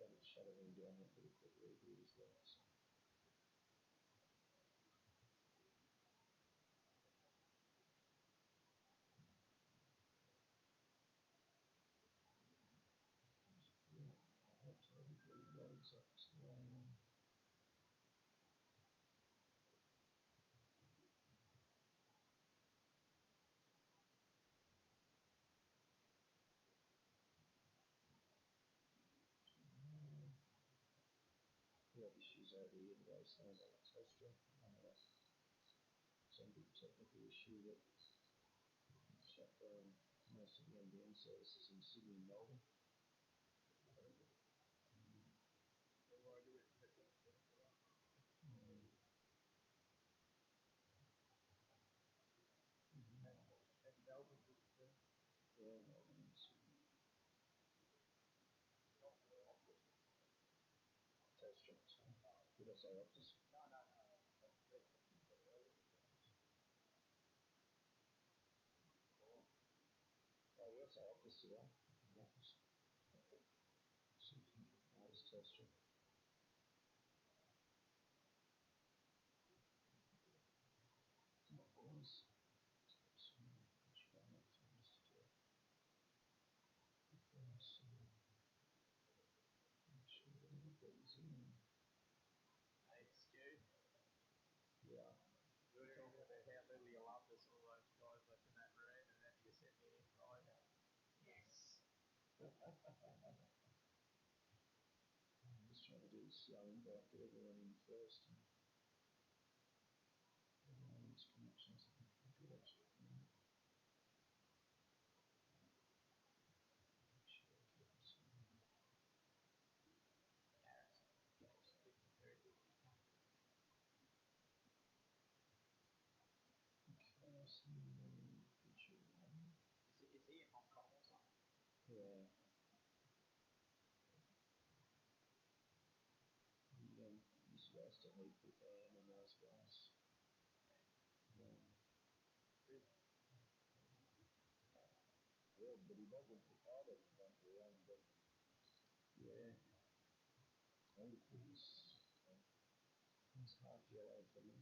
started shuttling down a pretty quickly here as well. So. Yeah, I hope so. Everybody loads up to we have issues over here today, saying about Telstra. Some big technical issue that shut down most of the NBN services in Sydney and Melbourne. Yeah, Melbourne and Sydney. Telstra. Did I say Optus? Oh, we also Optus today. Optus. That was Telstra. What was? Hey, Stu. Yeah. We were talking about how little you loved us, all those guys left in that room, and then you sent me an invite. Yes. I'm just trying to do this slow invite, get everyone in first. And everyone needs connections. Good actually. Okay, so feature one. Is he in Hong Kong or something? Yeah. He's supposed to meet with Anne and those guys. Yeah, but he doesn't provide it around, but yeah. I think he's half yellow for me.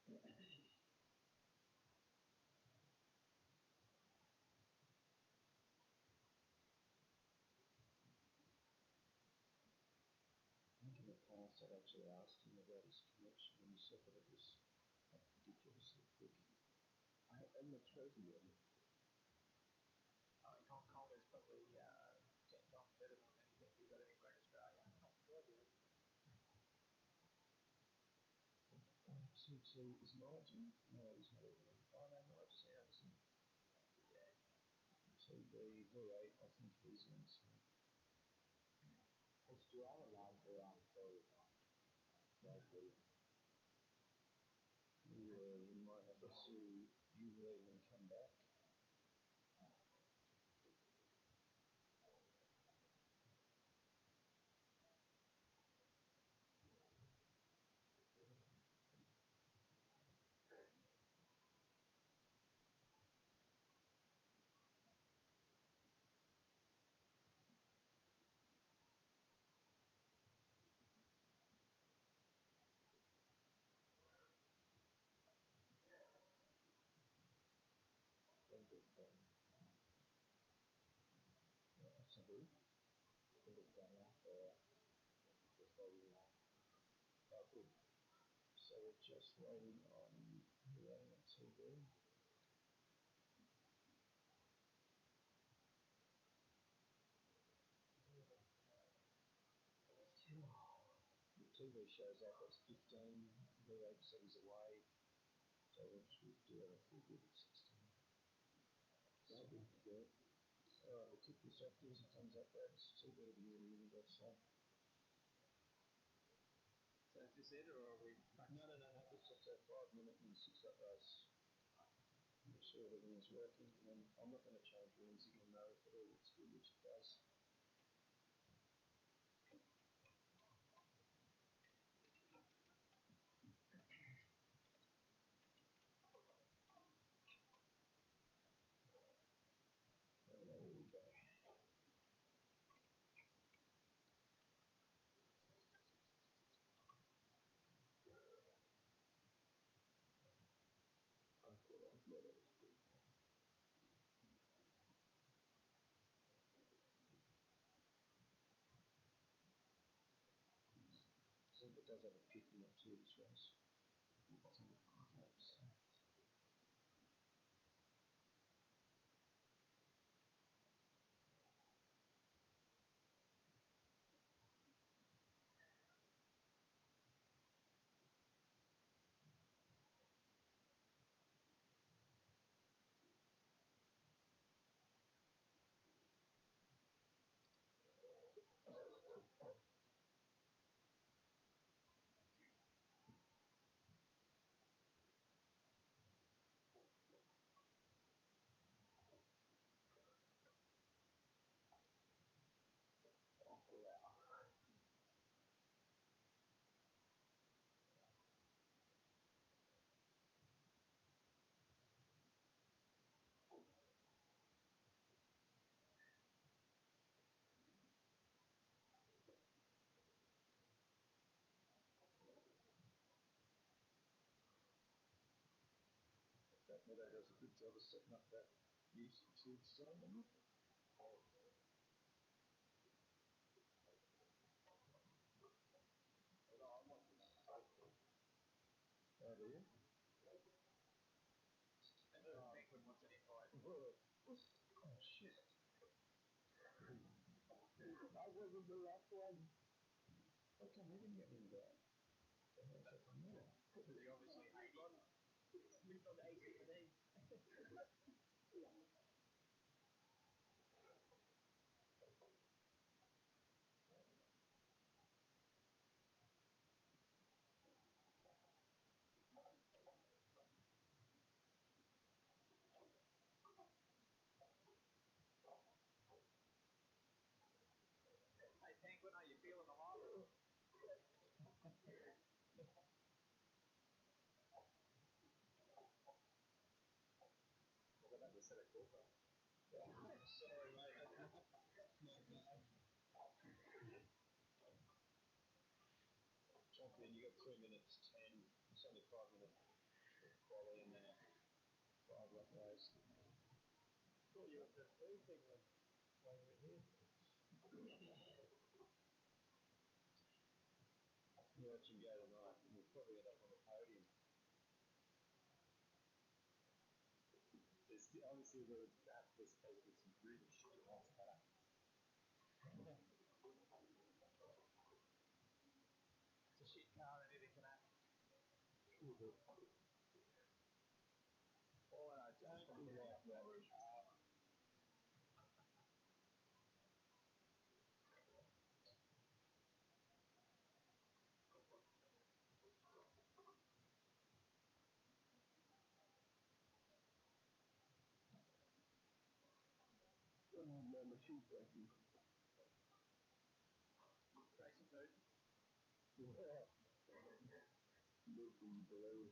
I think in the past I'd actually asked him about his connection and he said that it was ridiculously quick. I'm not sure if he did. In Hong Kong is probably 10 times better than anything we've got anywhere in Australia. CT is Nigel? No, he's not even. Oh no, Nigel's out, isn't he? Yeah. TB, V8, I think he's in. So. It's to our line around for likely. Yeah, we might have to see you leave and come back. So who? Oh, good. So we're just waiting on Hale and TV. The TV shows up as 15, V8 says away, so we do have a full group of 16. That'll be good. Alright, we'll kick this off, give us a thumbs up, Babs. Too bad to hear you, that's so. So is this it, or are we back? No, it's just a 5 minute and 6 up race. Make sure everything's working, and I'm not going to change rooms again though, if it all looks good, which it does. There we go. does have a pick in it too, this race. Lots of good laps. That Meadow does a good job of setting up that usage zone, doesn't it? Oh, do you? I don't think when what's any fight. Oh, shit. I wasn't the last one. How come we didn't get him down? The hell's happened there? Because he obviously hated it. Moved on to ACD. Hey, Penguin, are you feeling alive? Well, that was set a cool car. Sorry, mate. Champion, you got 3 minutes 10. It's only 5 minutes quality in there. 5 lap race. Thought you were the free thing when we were here. You watch him go tonight, and he'll probably end up on the podium. There's obviously the that this place with some really shitty ones back. It's a shit car and anything can happen. All I know, just Don't be like Rory. My machine's breaking. Racing dude. Yeah. Moving below.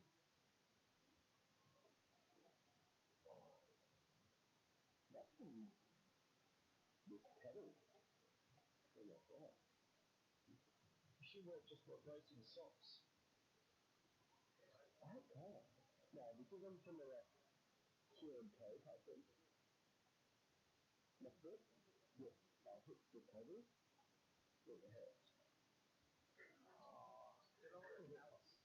That's some with pedals. Oh my god. She worked just what racing socks. Okay. No, because I'm from the like here and coat, I think. My foot? Yeah. I hit the pedals. It hurts. Oh, did I look at Alice?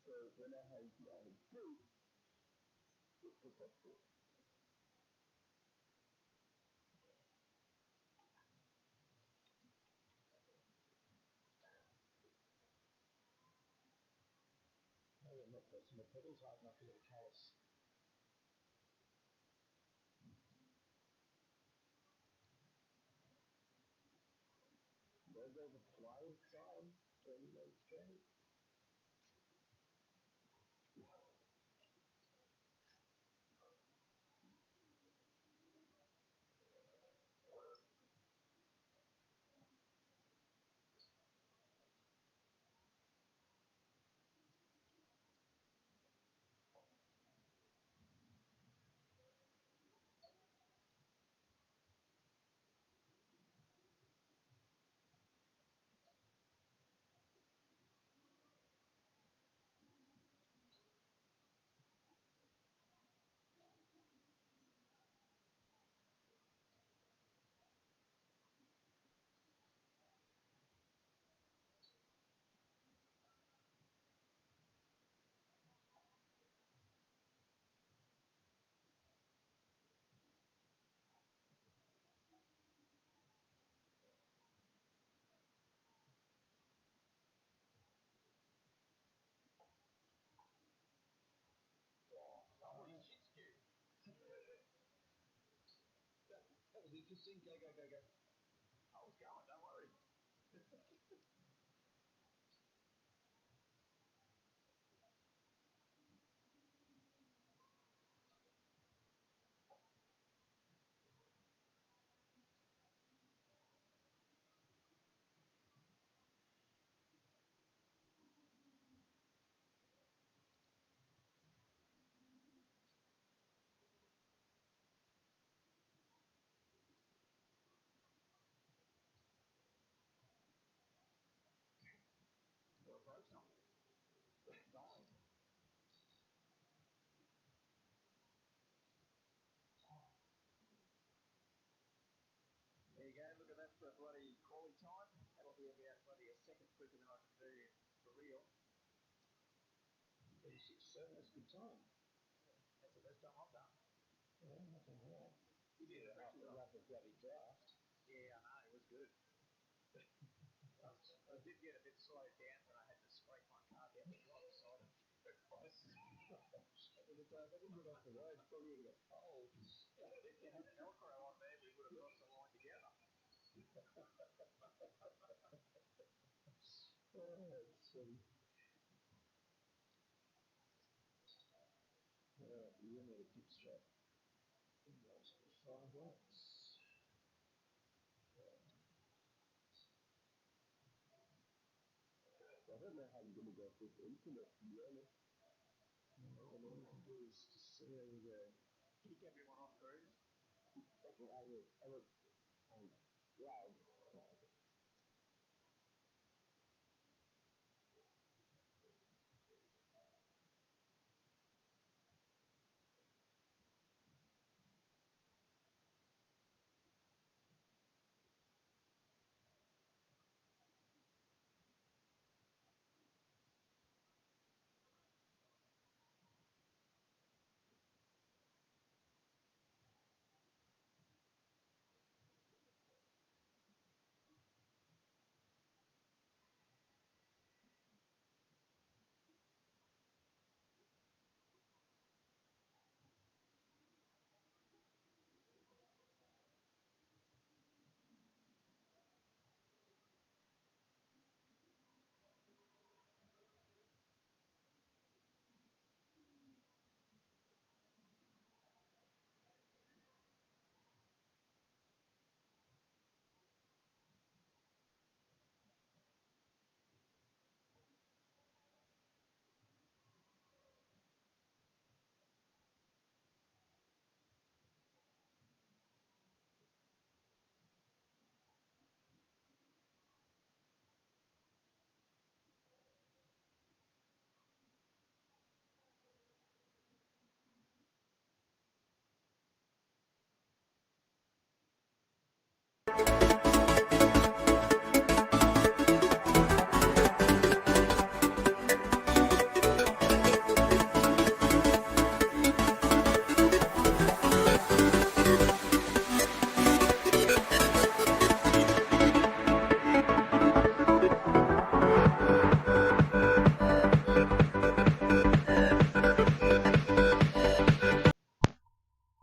So when I have my boots, it protects it. I am not pressing my pedals hard enough to get a callus. There goes a flying sign, turning those straight. just in, go. I was going, don't worry. Got a broke some. Fine. There you go, look at that for a bloody quality time. That'll be about bloody a second quicker than I can do for real. 36.7, that's a good time. That's the best time I've done. Yeah, nothing wrong. You did it after a bloody draft. Yeah, I know, it was good. I did get a bit slowed down when I had to scrape my car down the right side of the cross. If I didn't get off the road, probably would have got cold. If you had an Velcro on there, we would have crossed the line together. Oh, that's silly. You need a pit stop. That's 5 laps. I don't know how I'm going to go with internet, to be honest. All we can do is just see how we go. Kick everyone off cruise. Okay, I will. Loud.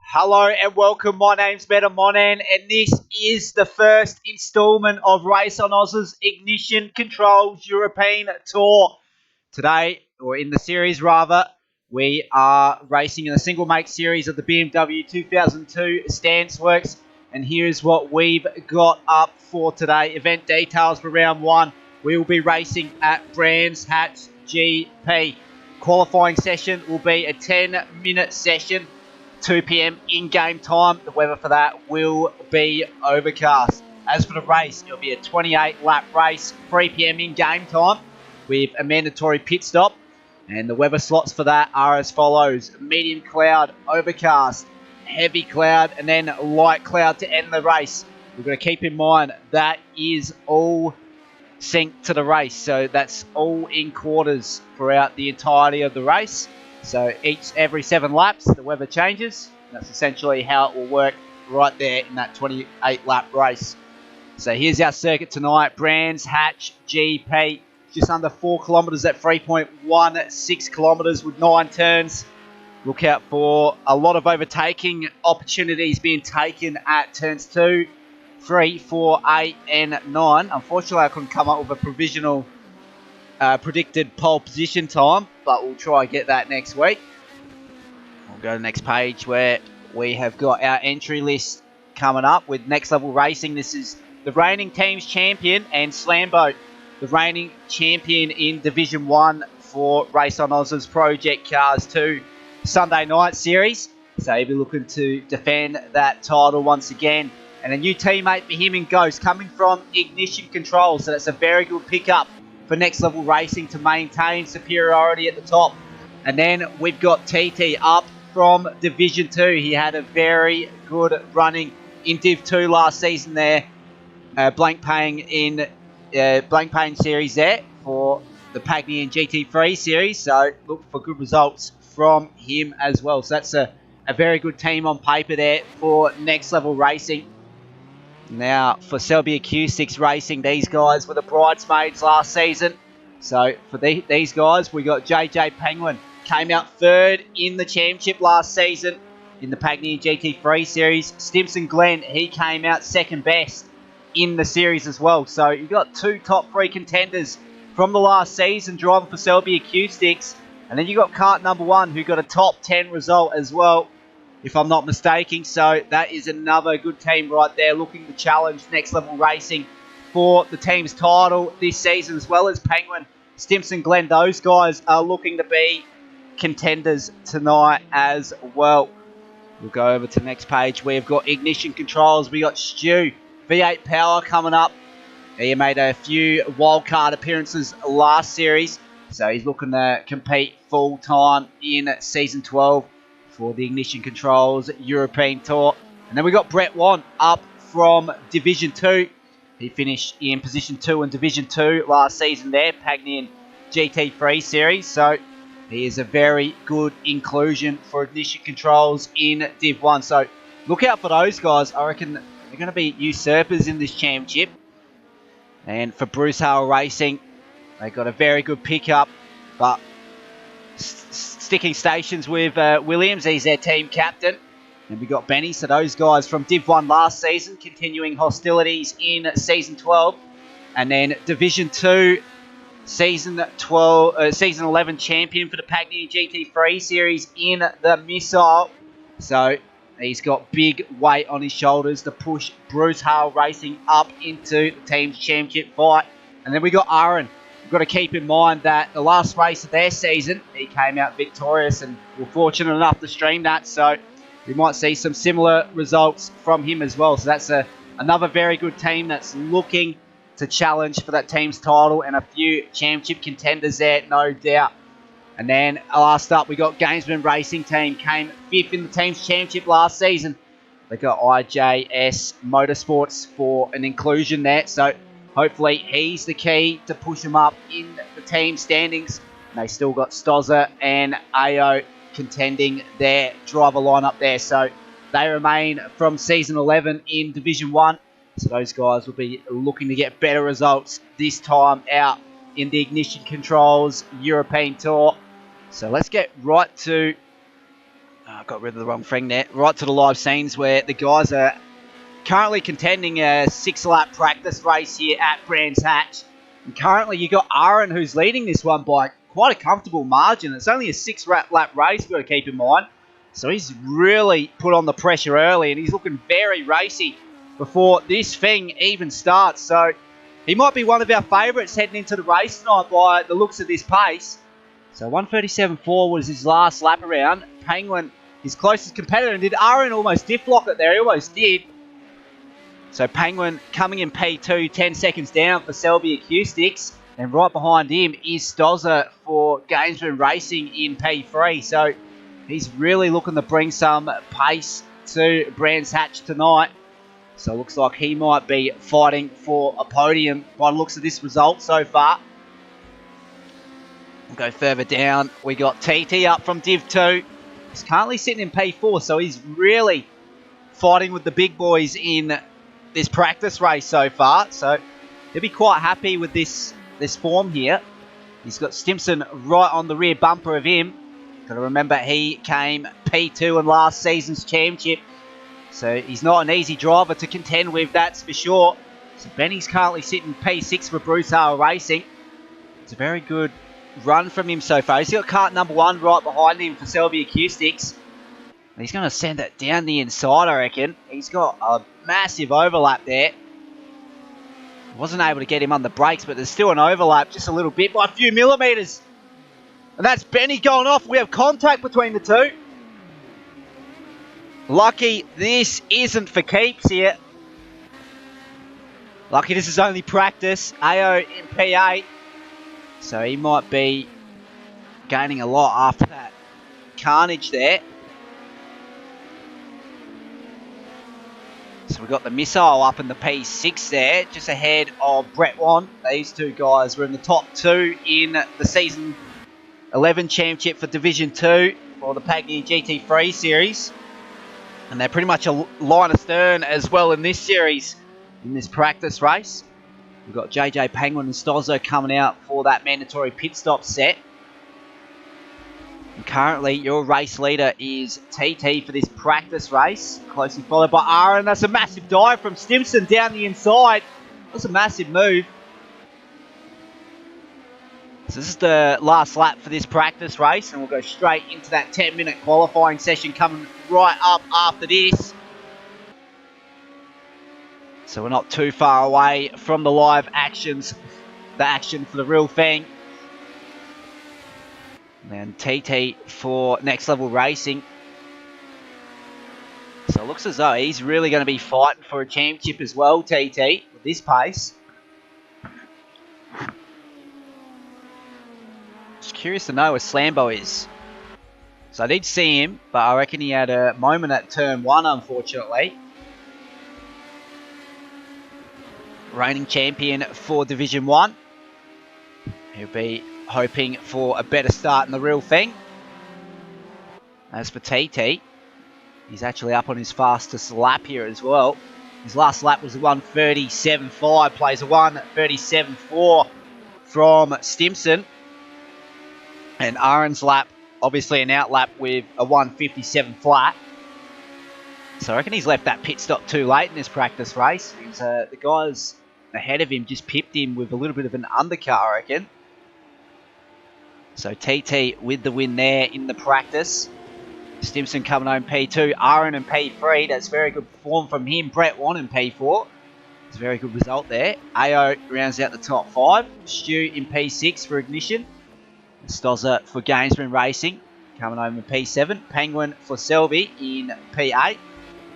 Hello and welcome. My name's Better Monan, and this is the first instalment of RaceOnOz's Ignition Controls European Tour. Today, or in the series rather, we are racing in a single make series of the BMW 2002 Stance Works, and here's what we've got up for today. Event details for round 1. We will be racing at Brands Hatch GP. Qualifying session will be a 10-minute session. 2 p.m. in-game time. The weather for that will be overcast. As for the race, it'll be a 28-lap race, 3 p.m. in-game time with a mandatory pit stop. And the weather slots for that are as follows. Medium cloud, overcast, heavy cloud, and then light cloud to end the race. We've got to keep in mind that is all synced to the race. So that's all in quarters throughout the entirety of the race. So every 7 laps, the weather changes. That's essentially how it will work right there in that 28-lap race. So here's our circuit tonight. Brands Hatch GP. Just under 4 kilometres at 3.16 kilometres with 9 turns. Look out for a lot of overtaking opportunities being taken at turns 2, 3, 4, 8 and 9. Unfortunately, I couldn't come up with a provisional predicted pole position time, but we'll try and get that next week. We'll go to the next page where we have got our entry list coming up with Next Level Racing. This is the reigning team's champion and Slambo, the reigning champion in Division 1 for RaceOnOz's Project Cars 2 Sunday night series. So he'll be looking to defend that title once again. And a new teammate for him in Ghost coming from Ignition Control. So that's a very good pickup for Next Level Racing to maintain superiority at the top. And then we've got TT up from Division 2. He had a very good running in Div 2 last season there. Blank paying series there for the Pagny and GT3 series. So look for good results from him as well. So that's a very good team on paper there for Next Level Racing. Now for Selby Acoustics Racing, these guys were the bridesmaids last season. So for these guys, we got JJ Penguin. Came out 3rd in the championship last season in the Pagny GT3 series. Stimson Glenn, he came out 2nd best in the series as well. So you got 2 top 3 contenders from the last season driving for Selby Acoustics. And then you got kart number 1 who got a top 10 result as well, if I'm not mistaken. So that is another good team right there looking to challenge Next Level Racing for the team's title this season, as well as Penguin, Stimson Glenn. Those guys are looking to be contenders tonight as well. We'll go over to the next page. We've got Ignition Controls. We got Stu, V8 Power coming up. He made a few wildcard appearances last series, so he's looking to compete full time in Season 12 for the Ignition Controls European Tour. And then we got Brett Wan up from Division 2. He finished in Position 2 in Division 2 last season there, Pagny and GT3 series. So he is a very good inclusion for Ignition Controls in Div 1. So look out for those guys. I reckon they're going to be usurpers in this championship. And for Bruce Hale Racing, they got a very good pickup, but sticking stations with Williams. He's their team captain. And we got Benny. So those guys from Div 1 last season, continuing hostilities in Season 12. And then Division 2, Season 11 champion for the Pagny GT3 series in the Missile. So he's got big weight on his shoulders to push Bruce Hale Racing up into the team's championship fight. And then we got Aaron. We've got to keep in mind that the last race of their season, he came out victorious and we're fortunate enough to stream that. So we might see some similar results from him as well. So that's another very good team that's looking to challenge for that team's title, and a few championship contenders there, no doubt. And then last up, we got Gamesmen Racing Team. Came 5th in the team's championship last season. They got Ijsmotorsport for an inclusion there. So hopefully he's the key to push them up in the team standings. And they still got Stozza and AO contending their driver lineup there. So they remain from Season 11 in Division 1. So those guys will be looking to get better results this time out in the Ignition Controls European Tour. So let's get right to... I got rid of the wrong thing there. Right to the live scenes where the guys are currently contending a 6-lap practice race here at Brands Hatch. And currently you got Aaron who's leading this one by quite a comfortable margin. It's only a 6-lap race, we've got to keep in mind. So he's really put on the pressure early and he's looking very racy before this thing even starts. So he might be one of our favourites heading into the race tonight by the looks of this pace. So 1:37.4 was his last lap around. Penguin, his closest competitor, and did Aaron almost diff lock it there? He almost did. So Penguin coming in P2, 10 seconds down for Selby Acoustics. And right behind him is Stozza for Gamesmen Racing in P3. So he's really looking to bring some pace to Brands Hatch tonight. So it looks like he might be fighting for a podium by the looks of this result so far. We'll go further down. We got TT up from Div 2. He's currently sitting in P4, so he's really fighting with the big boys in this practice race so far. So he'll be quite happy with this form here. He's got Stimson right on the rear bumper of him. Got to remember he came P2 in last season's championship. So he's not an easy driver to contend with, that's for sure. So Benny's currently sitting P6 for Bruce Hale Racing. It's a very good run from him so far. He's got kart number 1 right behind him for Selby Acoustics. He's going to send it down the inside, I reckon. He's got a massive overlap there. Wasn't able to get him on the brakes, but there's still an overlap just a little bit by a few millimetres. And that's Benny going off. We have contact between the two. Lucky this isn't for keeps here. Lucky this is only practice. AO in P8. So he might be gaining a lot after that carnage there. So we've got the missile up in the P6 there, just ahead of Brett Wan. These two guys were in the top 2 in the season 11 championship for Division 2 for the Pagny GT3 series. And they're pretty much a line astern as well in this series, in this practice race. We've got JJ Penguin and Stozzo coming out for that mandatory pit stop set. And currently, your race leader is TT for this practice race, closely followed by Aaron. That's a massive dive from Stimson down the inside. That's a massive move. So this is the last lap for this practice race, and we'll go straight into that 10-minute qualifying session coming right up after this. So we're not too far away from the live actions, the action for the real thing. And TT for Next Level Racing. So it looks as though he's really going to be fighting for a championship as well, TT, with this pace. Just curious to know where Slambo is. So I did see him, but I reckon he had a moment at turn 1, unfortunately. Reigning champion for Division 1. He'll be hoping for a better start in the real thing. As for TT, he's actually up on his fastest lap here as well. His last lap was a 1:37.5, plays a 1:37.4 from Stimson. And Aaron's lap, obviously an out lap with a 1:57 flat. So I reckon he's left that pit stop too late in this practice race. The guys ahead of him just pipped him with a little bit of an undercut, I reckon. So TT with the win there in the practice. Stimson coming home P2. Aaron in P3. That's very good form from him. Brett Wan in P4. It's a very good result there. AO rounds out the top 5. Stu in P6 for Ignition. Stozza for Gamesmen Racing. Coming home in P7. Penguin for Selby in P8.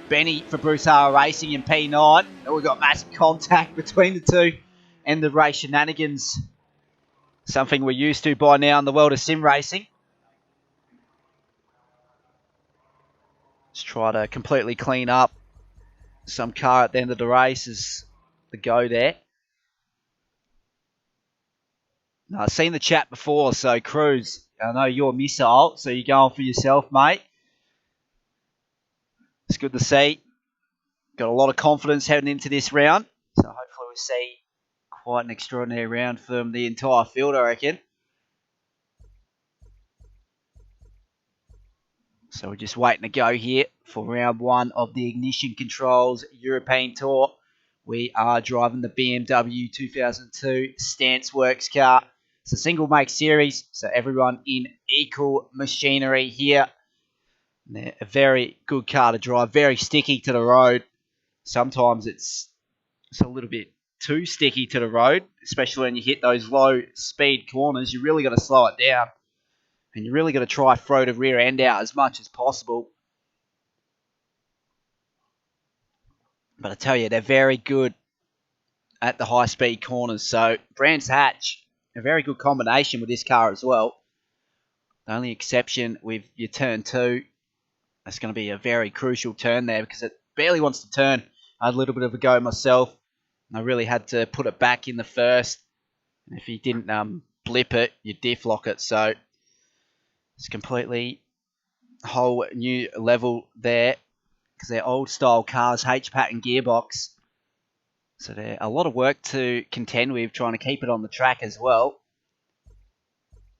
Benny for Bruce Hale Racing in P9. And we've got massive contact between the two. And the race shenanigans. Something we're used to by now in the world of sim racing. Let's try to completely clean up some car at the end of the race as the go there. Now, I've seen the chat before, so Cruz, I know you're missile, so you're going for yourself, mate. It's good to see. Got a lot of confidence heading into this round, so hopefully we'll see quite an extraordinary round from the entire field, I reckon. So we're just waiting to go here for round 1 of the Ignition Controls European Tour. We are driving the BMW 2002 Stance Works car. It's a single make series, so everyone in equal machinery here. And a very good car to drive, very sticky to the road. Sometimes it's a little bit too sticky to the road, especially when you hit those low speed corners. You really got to slow it down. And you really got to try throw the rear end out as much as possible. But I tell you, they're very good at the high speed corners. So Brands Hatch, a very good combination with this car as well. The only exception with your turn 2, that's going to be a very crucial turn there because it barely wants to turn. I had a little bit of a go myself. And I really had to put it back in the first. And if you didn't blip it, you diff lock it. So it's completely whole new level there because they're old style cars, H-pattern gearbox. So there's a lot of work to contend with, trying to keep it on the track as well.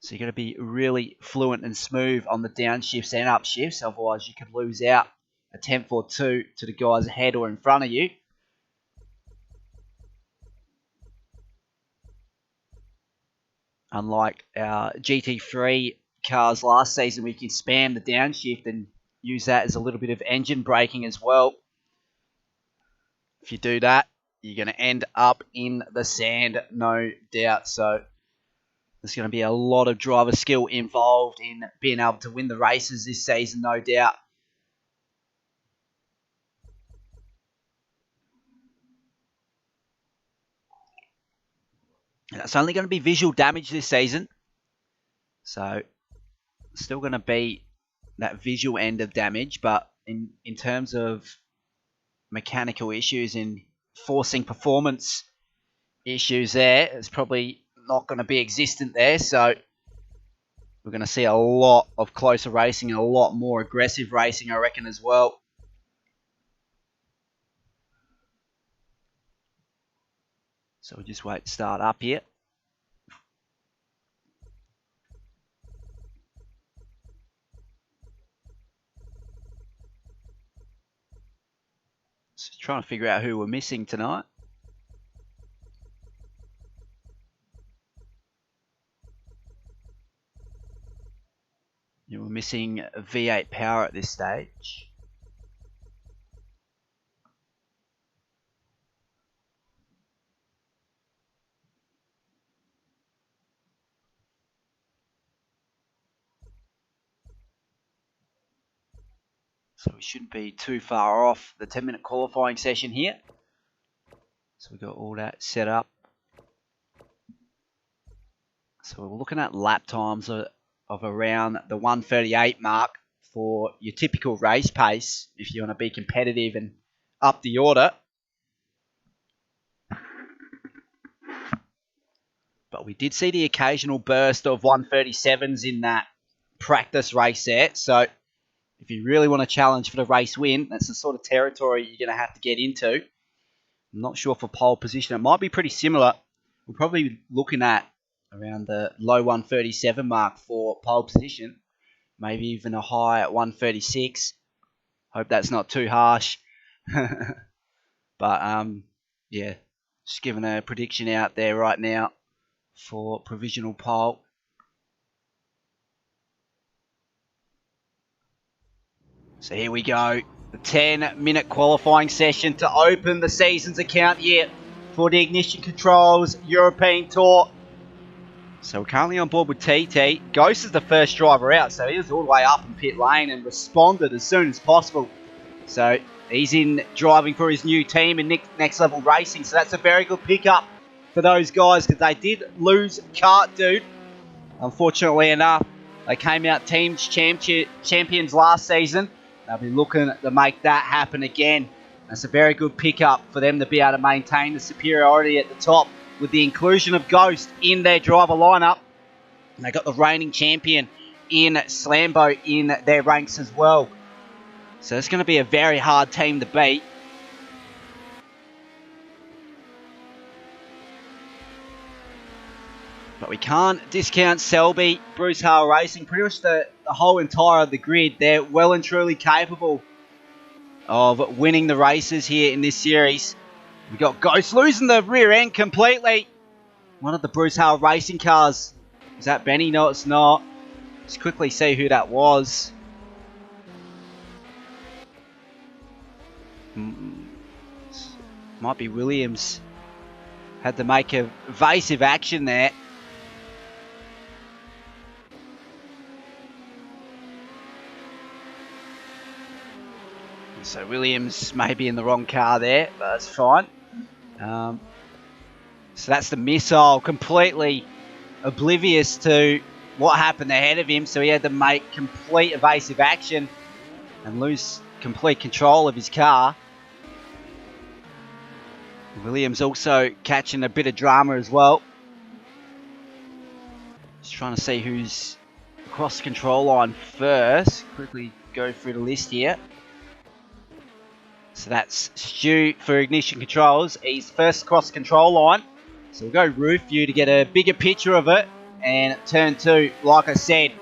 So you've got to be really fluent and smooth on the downshifts and upshifts, otherwise you could lose out a tenth or two to the guys ahead or in front of you. Unlike our GT3 cars last season, we can spam the downshift and use that as a little bit of engine braking as well. If you do that, you're going to end up in the sand, no doubt. So there's going to be a lot of driver skill involved in being able to win the races this season, no doubt. And it's only going to be visual damage this season. So still going to be that visual end of damage, but in terms of mechanical issues and forcing performance issues there, it's probably not going to be existent there. So we're going to see a lot of closer racing and a lot more aggressive racing, I reckon, as well. So we'll just wait to start up here. Just trying to figure out who we're missing tonight. Yeah, we're missing a V8 power at this stage. So we shouldn't be too far off the 10-minute qualifying session here. So we've got all that set up. So we're looking at lap times of around the 1:38 mark for your typical race pace if you want to be competitive and up the order. But we did see the occasional burst of 1:37s in that practice race there. So if you really want to challenge for the race win, that's the sort of territory you're going to have to get into. I'm not sure for pole position. It might be pretty similar. We're probably looking at around the low 1:37 mark for pole position. Maybe even a high at 1:36. Hope that's not too harsh. But, yeah, just giving a prediction out there right now for provisional pole. So here we go, the 10-minute qualifying session to open the season's account year for the Ignition Controls European Tour. So we're currently on board with TT. Ghost is the first driver out, so he was all the way up in pit lane and responded as soon as possible. So he's in driving for his new team in Next Level Racing, so that's a very good pickup for those guys because they did lose Kart Dude. Unfortunately enough, they came out teams champions last season. They'll be looking to make that happen again. That's a very good pickup for them to be able to maintain the superiority at the top with the inclusion of Ghost in their driver lineup. And they got the reigning champion in Slambo in their ranks as well. So it's going to be a very hard team to beat. But we can't discount Selby, Bruce Hale Racing, pretty much the whole entire of the grid. They're well and truly capable of winning the races here in this series. We got Ghost losing the rear end completely. One of the Bruce Hale Racing cars. Is that Benny? No, it's not. Let's quickly see who that was. Might be Williams. Had to make a evasive action there. So Williams may be in the wrong car there, but that's fine. So that's the missile, completely oblivious to what happened ahead of him. So he had to make complete evasive action and lose complete control of his car. Williams also catching a bit of drama as well. Just trying to see who's across the control line first. Quickly go through the list here. So that's Stu for Ignition Controls. He's first across the control line. So we'll go roof view to get a bigger picture of it. And turn 2, like I said,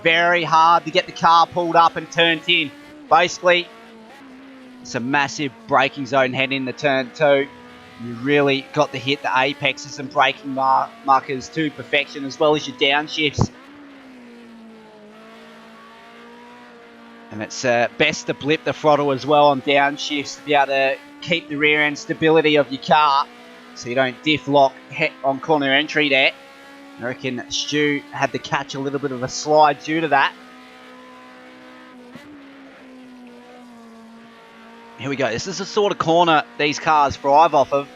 very hard to get the car pulled up and turned in. Basically, it's a massive braking zone heading into turn 2. You really got to hit the apexes and braking markers to perfection, as well as your downshifts. And it's best to blip the throttle as well on downshifts to be able to keep the rear end stability of your car so you don't diff lock on corner entry there. I reckon Stu had to catch a little bit of a slide due to that. Here we go. This is the sort of corner these cars thrive off of.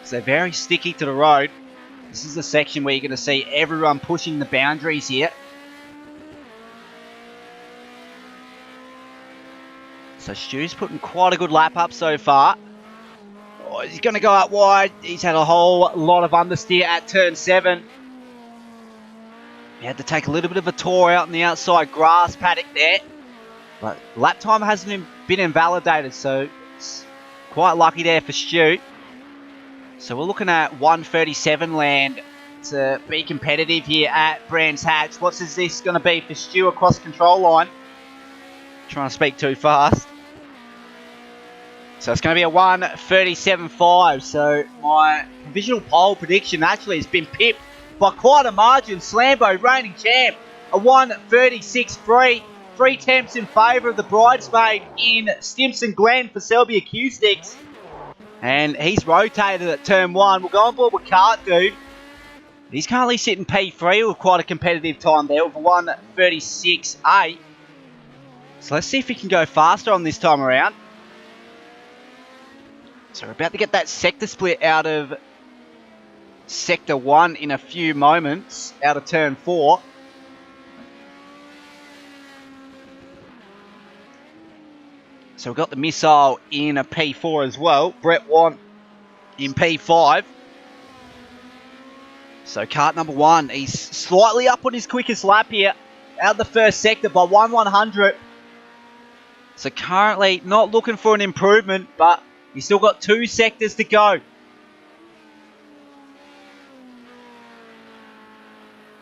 So they're very sticky to the road. This is the section where you're going to see everyone pushing the boundaries here. So Stu's putting quite a good lap up so far. Oh, he's going to go out wide. He's had a whole lot of understeer at turn 7. He had to take a little bit of a tour out in the outside grass paddock there. But lap time hasn't been invalidated, so it's quite lucky there for Stu. So we're looking at 137 land to be competitive here at Brands Hatch. What's this going to be for Stu across control line? Trying to speak too fast. So it's going to be a 137.5. So my provisional pole prediction actually has been pipped by quite a margin. Slambo reigning champ, a 136.3. 3 temps in favour of the bridesmaid in Stimson Glen for Selby Acoustics. And he's rotated at turn 1. We'll go on board with Cart Dude. He's currently sitting P3 with quite a competitive time there with a 136.8. So let's see if we can go faster on this time around. So we're about to get that sector split out of Sector 1 in a few moments, out of turn 4. So we've got the missile in a P4 as well. Brett Want in P5. So kart number 1, he's slightly up on his quickest lap here. Out of the first sector by 1/100. So currently not looking for an improvement, but he's still got 2 sectors to go.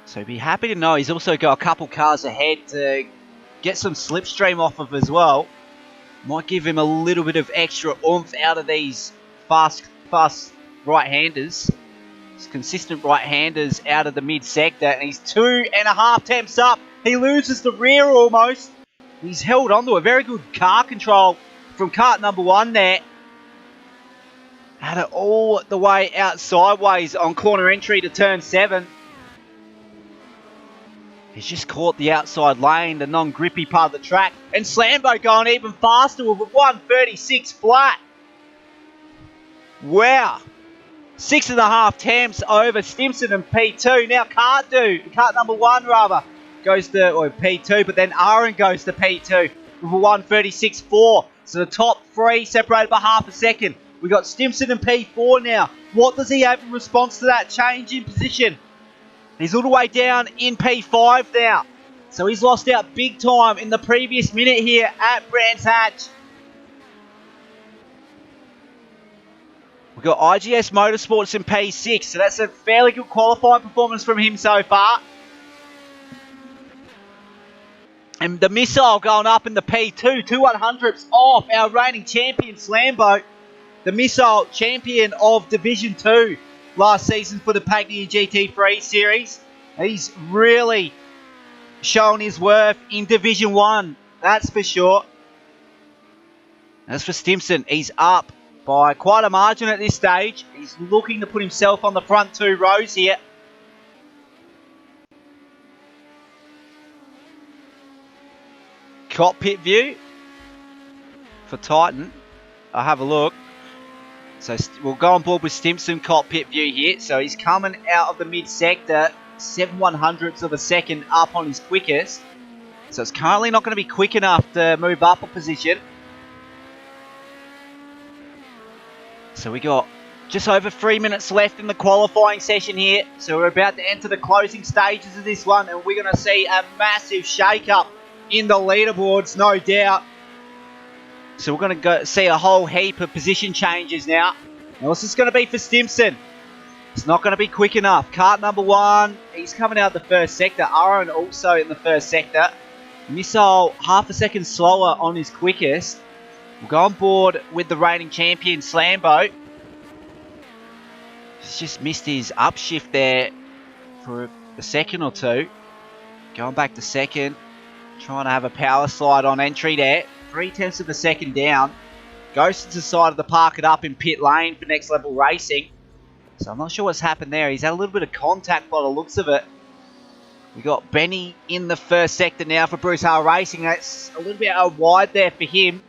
So be happy to know he's also got a couple cars ahead to get some slipstream off of as well. Might give him a little bit of extra oomph out of these fast right-handers. These consistent right-handers out of the mid-sector. And he's 2.5 temps up. He loses the rear almost. He's held on to a very good car control from kart number 1 there. Had it all the way out sideways on corner entry to turn 7. He's just caught the outside lane, the non-grippy part of the track. And Slambo going even faster with a 136 flat. Wow. 6.5 temps over Stimson and P2. Now kart number 1 rather, goes to P2, but then Aaron goes to P2 with a 136.4. So the top 3 separated by half a second. We got Stimson and P4 now. What does he have in response to that change in position? He's all the way down in P5 now. So he's lost out big time in the previous minute here at Brands Hatch. We've got Ijsmotorsport in P6. So that's a fairly good qualifying performance from him so far. And the missile going up in the P2. 2/100ths off our reigning champion Slambo. The missile champion of Division 2. Last season for the Pagny GT3 series. He's really shown his worth in Division 1. That's for sure. As for Stimson, he's up by quite a margin at this stage. He's looking to put himself on the front 2 rows here. Cockpit view for Titan. I'll have a look. So we'll go on board with Stimson cockpit view here. So he's coming out of the mid-sector, 7/100ths of a second up on his quickest. So it's currently not going to be quick enough to move up a position. So we got just over 3 minutes left in the qualifying session here. So we're about to enter the closing stages of this one, and we're going to see a massive shake-up in the leaderboards, no doubt. So we're going to see a whole heap of position changes now. And what's this going to be for Stimson? It's not going to be quick enough. Kart number 1, he's coming out of the first sector. Aaron also in the first sector. Missile half a second slower on his quickest. We'll go on board with the reigning champion, Slambo. He's just missed his upshift there for a second or two. Going back to second. Trying to have a power slide on entry there. 0.3 of a second down. Ghost has decided to park it up in pit lane for next level racing. So I'm not sure what's happened there. He's had a little bit of contact by the looks of it. We got Benny in the first sector now for Bruce Hale Racing. That's a little bit wide there for him.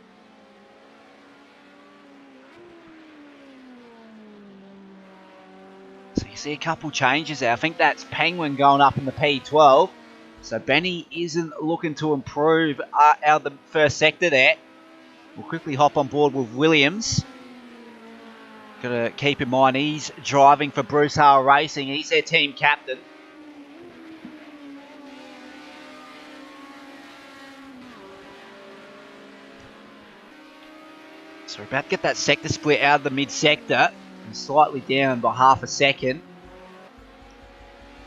So you see a couple changes there. I think that's Penguin going up in the P12. So Benny isn't looking to improve out of the first sector there. We'll quickly hop on board with Williams. Got to keep in mind he's driving for Bruce Hale Racing. He's their team captain. So we're about to get that sector split out of the mid-sector. Slightly down by half a second.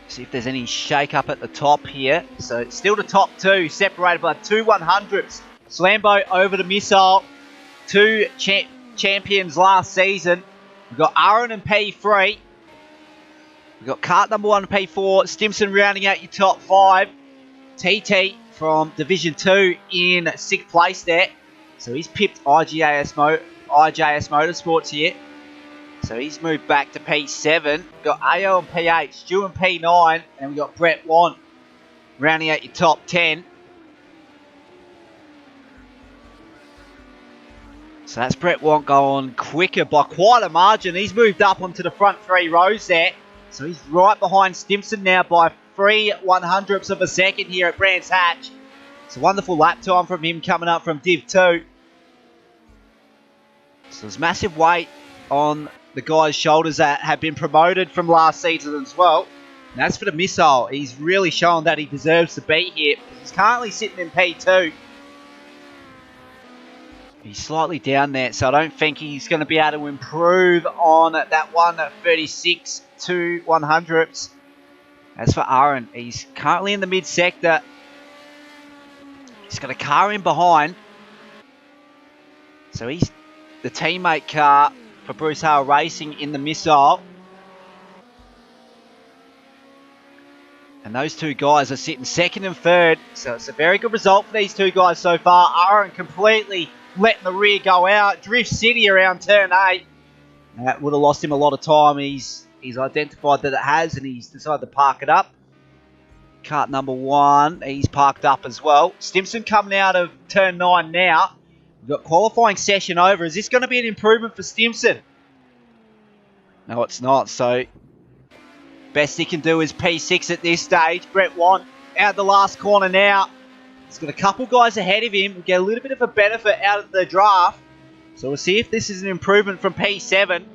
See if there's any shake-up at the top here. So it's still the top two, separated by 2 100ths. Slambo over the Missile. 2 champions last season. We've got Aaron in P3. We've got Kart number 1 in P4. Stimson rounding out your top 5. TT from Division 2 in 6th place there. So he's pipped IJS Motorsports here. So he's moved back to P7. We've got AO in P8, Stu in P9, and we've got Brett Want rounding out your top 10. So that's Brett Want going quicker by quite a margin. He's moved up onto the front 3 rows there. So he's right behind Stimson now by 3 100ths of a second here at Brands Hatch. It's a wonderful lap time from him coming up from Div 2. So there's massive weight on the guys' shoulders that have been promoted from last season as well. And as for the Missile, he's really shown that he deserves to be here. He's currently sitting in P2. He's slightly down there, so I don't think he's going to be able to improve on that 136 to 100ths. As for Aaron, he's currently in the mid-sector. He's got a car in behind. So he's the teammate car for Bruce Hale Racing in the Missile. And those two guys are sitting second and third. So it's a very good result for these two guys so far. Aaron completely letting the rear go out. Drift City around turn 8. That would have lost him a lot of time. He's identified that it has, and he's decided to park it up. Kart number 1, he's parked up as well. Stimson coming out of turn 9 now. We've got qualifying session over. Is this going to be an improvement for Stimson? No, it's not. So, best he can do is P6 at this stage. Brett Want out the last corner now. He's got a couple guys ahead of him. We'll get a little bit of a benefit out of the draft. So we'll see if this is an improvement from P7.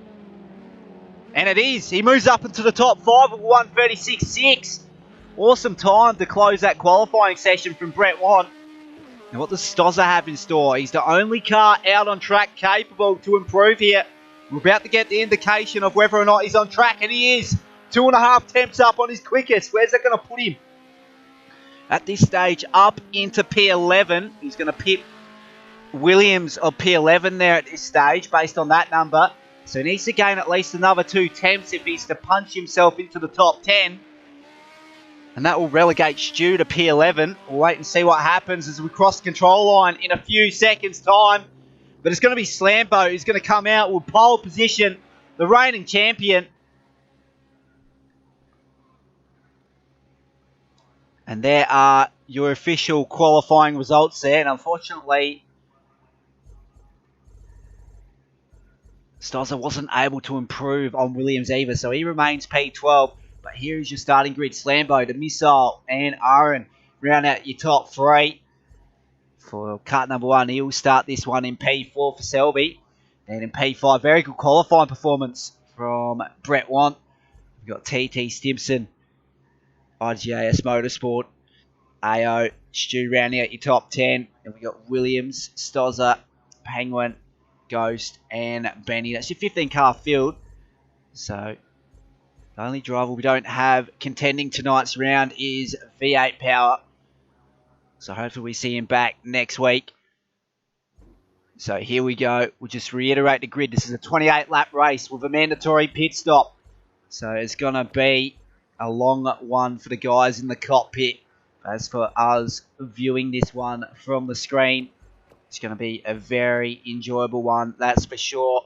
And it is. He moves up into the top 5 of 136.6. Awesome time to close that qualifying session from Brett Want. Now what does Stozza have in store? He's the only car out on track capable to improve here. We're about to get the indication of whether or not he's on track, and he is. 2.5 temps up on his quickest. Where's that going to put him? At this stage, up into P11. He's going to pit Williams of P11 there at this stage, based on that number. So he needs to gain at least another 2 temps if he's to punch himself into the top 10. And that will relegate Stu to P11. We'll wait and see what happens as we cross the control line in a few seconds' time. But it's going to be Slambo who's going to come out with pole position, the reigning champion. And there are your official qualifying results there. And unfortunately, Stozza wasn't able to improve on Williams either. So he remains P12. But here is your starting grid. Slambo, the Missile, and Aaron round out your top 3. For kart number 1, he'll start this one in P4 for Selby. And in P5, very good qualifying performance from Brett Want. We've got TT Stimson, IJS Motorsport, AO, Stu rounding out your top 10. And we've got Williams, Stozza, Penguin, Ghost, and Benny. That's your 15 car field. So The only driver we don't have contending tonight's round is V8 Power. So hopefully we see him back next week. So here we go. We'll just reiterate the grid. This is a 28-lap race with a mandatory pit stop. So it's going to be a long one for the guys in the cockpit. As for us viewing this one from the screen, it's going to be a very enjoyable one, that's for sure.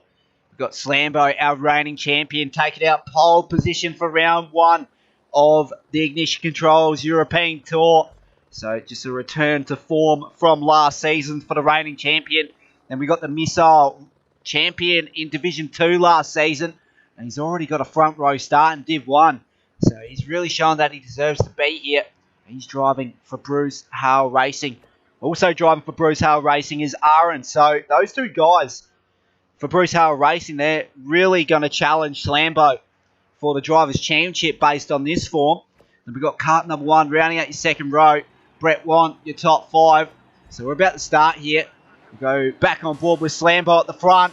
We've got Slambo, our reigning champion, taking out pole position for round one of the Ignition Controls European Tour. So just a return to form from last season for the reigning champion. Then we got the Missile champion in Division 2 last season. And he's already got a front row start in Div 1. So he's really shown that he deserves to be here. He's driving for Bruce Hale Racing. Also driving for Bruce Hale Racing is Aaron. So those two guys for Bruce Hale Racing, they're really going to challenge Slambo for the Drivers' Championship based on this form. Then we've got kart number 1 rounding out your second row. Brett Want, your top 5. So we're about to start here. We'll go back on board with Slambo at the front.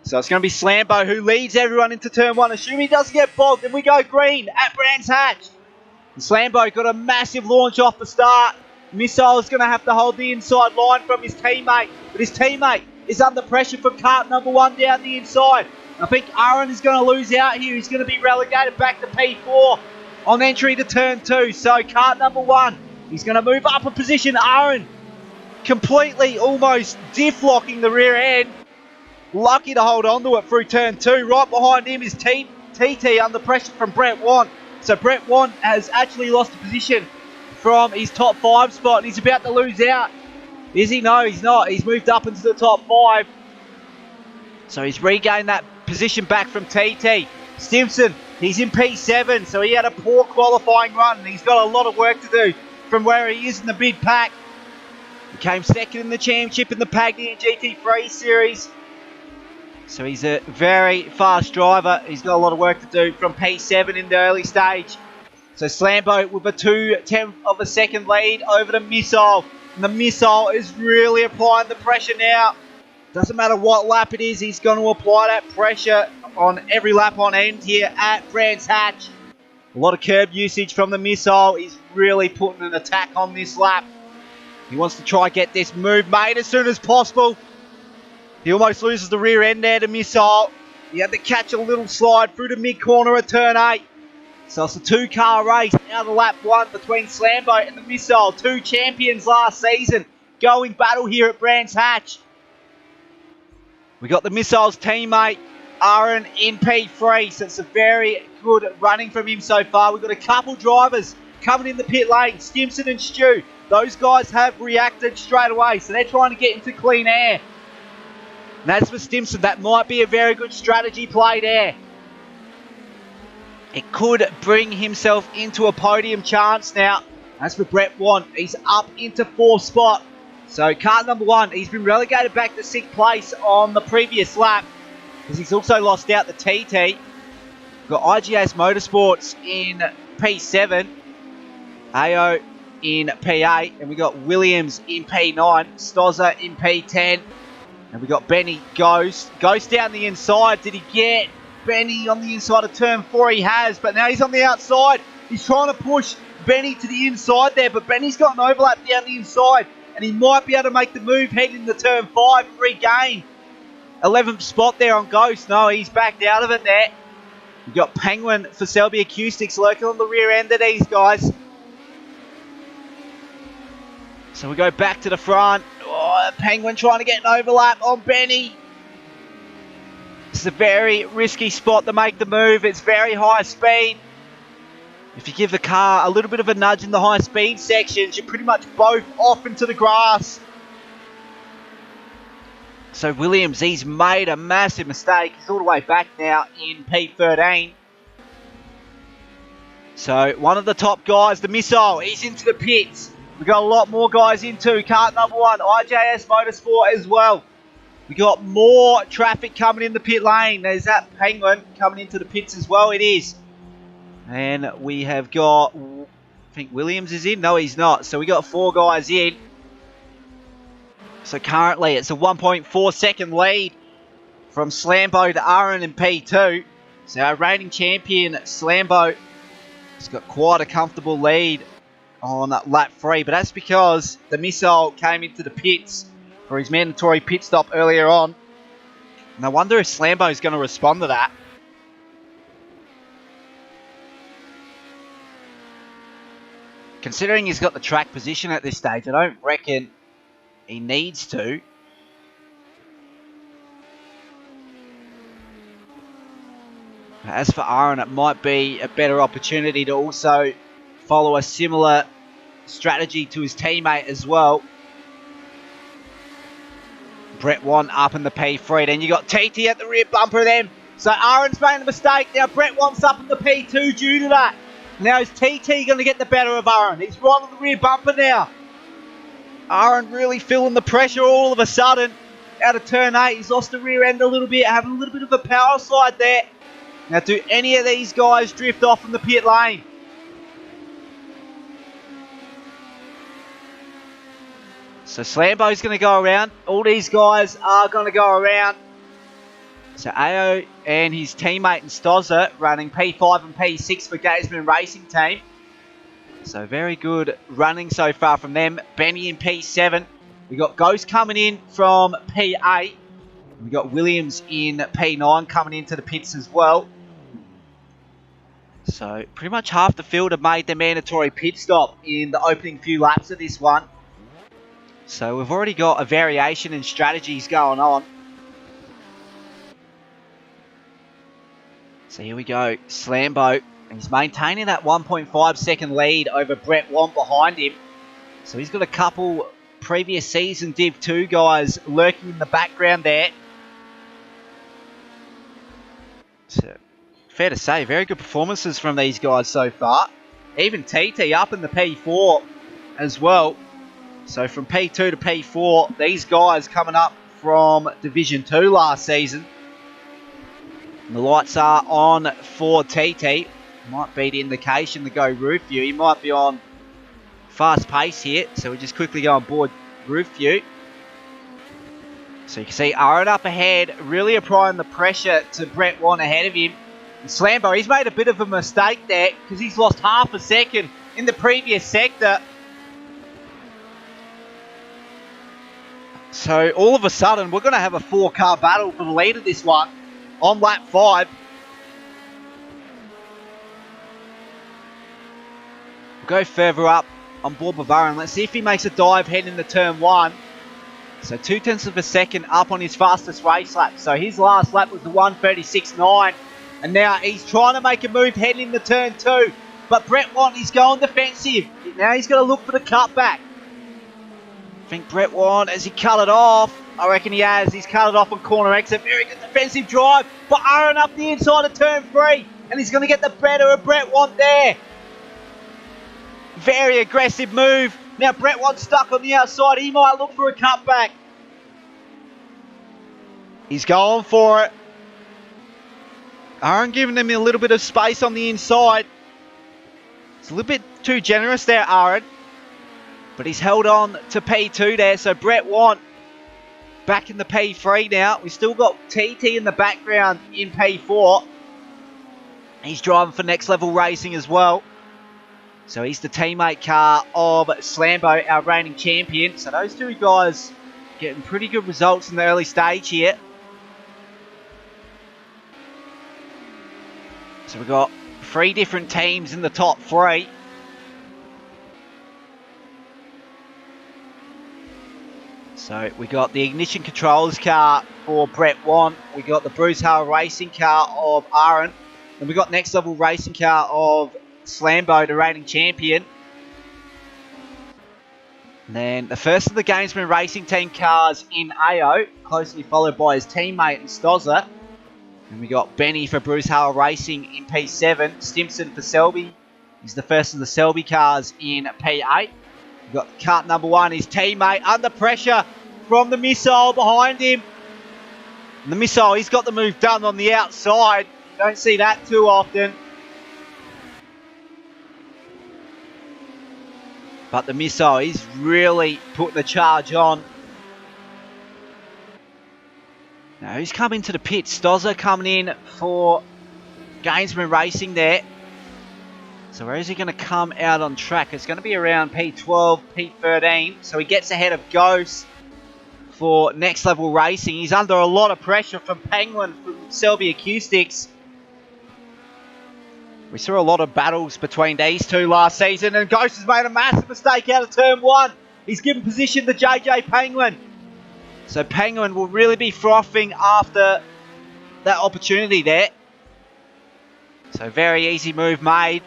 So it's going to be Slambo who leads everyone into turn 1. Assuming he doesn't get bogged, then we go green at Brands Hatch. And Slambo got a massive launch off the start. Missile is going to have to hold the inside line from his teammate. But his teammate is under pressure from kart number 1 down the inside. I think Aaron is going to lose out here. He's going to be relegated back to P4 on entry to turn 2. So kart number 1, he's going to move up a position. Aaron completely almost diff-locking the rear end. Lucky to hold on to it through turn 2. Right behind him is TT under pressure from Brett Want. So Brett Want has actually lost a position from his top 5 spot and he's about to lose out. Is he? No, he's not. He's moved up into the top 5. So he's regained that position back from TT. Stimson, he's in P7, so he had a poor qualifying run and he's got a lot of work to do from where he is in the bid pack. He came second in the championship in the Pagny GT3 series. So he's a very fast driver. He's got a lot of work to do from P7 in the early stage. So Slambo with a 2/10 of a second lead over the Missile. And the Missile is really applying the pressure now. Doesn't matter what lap it is, he's going to apply that pressure on every lap on end here at Brands Hatch. A lot of curb usage from the Missile. He's really putting an attack on this lap. He wants to try get this move made as soon as possible. He almost loses the rear end there to Missile. He had to catch a little slide through the mid-corner at turn 8. So it's a 2-car race. Now the lap 1 between Slambo and the Missile. 2 champions last season going battle here at Brands Hatch. We got the Missile's teammate, Aaron, in P3. So it's a very good running from him so far. We've got a couple drivers coming in the pit lane. Stimson and Stu. Those guys have reacted straight away. So they're trying to get into clean air. And as for Stimson, that might be a very good strategy play there. It could bring himself into a podium chance now. As for Brett Want, he's up into 4th spot. So kart number 1, he's been relegated back to 6th place on the previous lap. Because he's also lost out the TT. We've got Ijsmotorsport in P7. AO in P8. And we got Williams in P9. Stozza in P10. And we got Benny Ghost. Ghost down the inside. Did he get Benny on the inside of turn 4? He has, but now he's on the outside. He's trying to push Benny to the inside there, but Benny's got an overlap down the inside, and he might be able to make the move heading into turn 5 and regain 11th spot there on Ghost. No, he's backed out of it there. We've got Penguin for Selby Acoustics lurking on the rear end of these guys. So we go back to the front. Oh, Penguin trying to get an overlap on Benny. It's a very risky spot to make the move. It's very high speed. If you give the car a little bit of a nudge in the high speed sections, you're pretty much both off into the grass. So Williams, he's made a massive mistake. He's all the way back now in P13. So one of the top guys, the Missile, he's into the pits. We've got a lot more guys into kart number 1, Ijsmotorsport as well. We got more traffic coming in the pit lane. There's that Penguin coming into the pits as well. It is. And we have got, I think Williams is in. No, he's not. So we got 4 guys in. So currently it's a 1.4 second lead from Slambo to Aaron in P2. So our reigning champion, Slambo, has got quite a comfortable lead on lap 3, but that's because the missile came into the pits for his mandatory pit stop earlier on. And I wonder if Slambo is going to respond to that. Considering he's got the track position at this stage, I don't reckon he needs to. As for Aaron, it might be a better opportunity to also follow a similar strategy to his teammate as well. Brett 1 up in the P3. Then you got TT at the rear bumper of them. So Aaron's made a mistake. Now Brett 1's up in the P2 due to that. Now is TT going to get the better of Aaron? He's right on the rear bumper now. Aaron really feeling the pressure all of a sudden. Out of turn 8, he's lost the rear end a little bit, having a little bit of a power slide there. Now, do any of these guys drift off from the pit lane? So Slambo's going to go around. All these guys are going to go around. So AO and his teammate and Stozza running P5 and P6 for Gamesmen Racing Team. So very good running so far from them. Benny in P7. We got Ghost coming in from P8. We got Williams in P9 coming into the pits as well. So pretty much half the field have made their mandatory pit stop in the opening few laps of this one. So we've already got a variation in strategies going on. So here we go, Slambo. And he's maintaining that 1.5 second lead over Brett 1 behind him. So he's got a couple previous season Div 2 guys lurking in the background there. So fair to say, very good performances from these guys so far. Even TT up in the P4 as well. So from P2 to P4, these guys coming up from Division 2 last season. And the lights are on for TT. Might be the indication to go roof view. He might be on fast pace here. So we just quickly go on board roof view. So you can see Aaron up ahead, really applying the pressure to Brett 1 ahead of him. And Slambo, he's made a bit of a mistake there because he's lost half a second in the previous sector. So all of a sudden, we're going to have a 4-car battle for the lead of this one on lap 5. We'll go further up on board Bavarin. Let's see if he makes a dive heading into turn 1. So 0.2 of a second up on his fastest race lap. So his last lap was the 1:36.9. And now he's trying to make a move heading into turn 2. But Brett 1, he's going defensive. Now he's got to look for the cutback. I think Brett 1, has he cut it off? I reckon he has. He's cut it off on corner exit. Very good defensive drive. But Aaron up the inside of turn 3. And he's going to get the better of Brett 1 there. Very aggressive move. Now Brett 1 stuck on the outside. He might look for a cutback. He's going for it. Aaron giving him a little bit of space on the inside. It's a little bit too generous there, Aaron. But he's held on to P2 there. So Brett 1 back in the P3 now. We've still got TT in the background in P4. He's driving for Next Level Racing as well. So he's the teammate car of Slambo, our reigning champion. So those two guys getting pretty good results in the early stage here. So we've got 3 different teams in the top 3. So we got the Ignition Controls car for Brett 1. We got the Bruce Hale Racing car of Aaron. And we got Next Level Racing car of Slambo, the reigning champion. And then the first of the Gamesmen Racing Team cars in AO, closely followed by his teammate in Stozza. And we got Benny for Bruce Hale Racing in P7. Stimson for Selby. He's the first of the Selby cars in P8. We've got kart number 1, his teammate, under pressure from the missile behind him. And the missile, he's got the move done on the outside. You don't see that too often. But the missile, he's really putting the charge on. Now, who's coming to the pit? Stozza coming in for Gamesmen racing there. So where is he going to come out on track? It's going to be around P12, P13. So he gets ahead of Ghost for Next Level Racing. He's under a lot of pressure from Penguin from Selby Acoustics. We saw a lot of battles between these two last season, and Ghost has made a massive mistake out of turn 1. He's given position to JJ Penguin. So Penguin will really be frothing after that opportunity there. So very easy move made.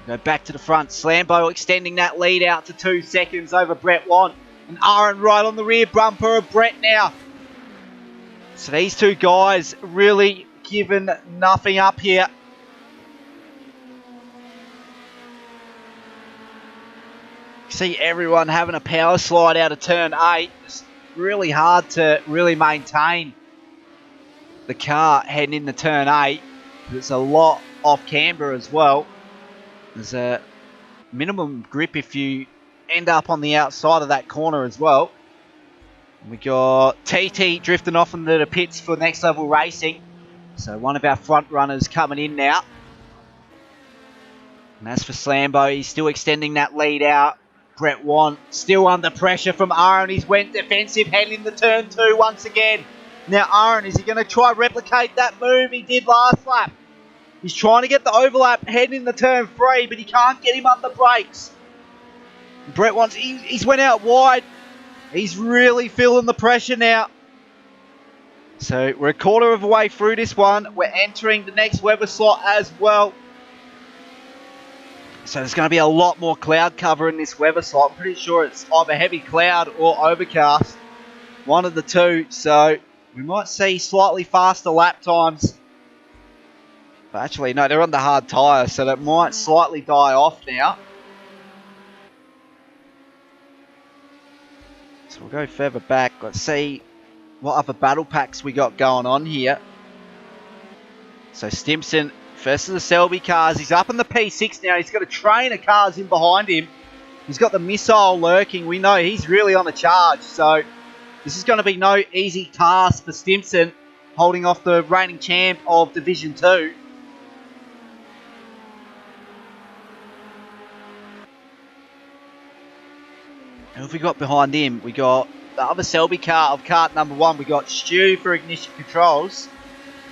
Go back to the front. Slambo extending that lead out to 2 seconds over Brett Want. And Aaron right on the rear bumper of Brett now. So these two guys really giving nothing up here. See everyone having a power slide out of turn 8. It's really hard to really maintain the car heading into turn 8. There's a lot off camber as well. There's a minimum grip if you end up on the outside of that corner as well. We got TT drifting off into the pits for Next Level Racing. So one of our front runners coming in now. And as for Slambo, he's still extending that lead out. Brett Want still under pressure from Aaron. He's went defensive heading into turn 2 once again. Now Aaron, is he going to try replicate that move he did last lap? He's trying to get the overlap heading into turn 3, but he can't get him up the brakes. Brett wants, he's went out wide. He's really feeling the pressure now. So we're a quarter of the way through this one. We're entering the next weather slot as well. So there's going to be a lot more cloud cover in this weather slot. I'm pretty sure it's either heavy cloud or overcast. One of the two. So we might see slightly faster lap times. But actually, no, they're on the hard tyre, so that might slightly die off now. So we'll go further back. Let's see what other battle packs we got going on here. So Stimson, first of the Selby cars. He's up in the P6 now. He's got a train of cars in behind him. He's got the missile lurking. We know he's really on a charge. So this is going to be no easy task for Stimson, holding off the reigning champ of Division 2. And if we got behind him, we got the other Selby car of kart number 1. We got Stu for ignition controls.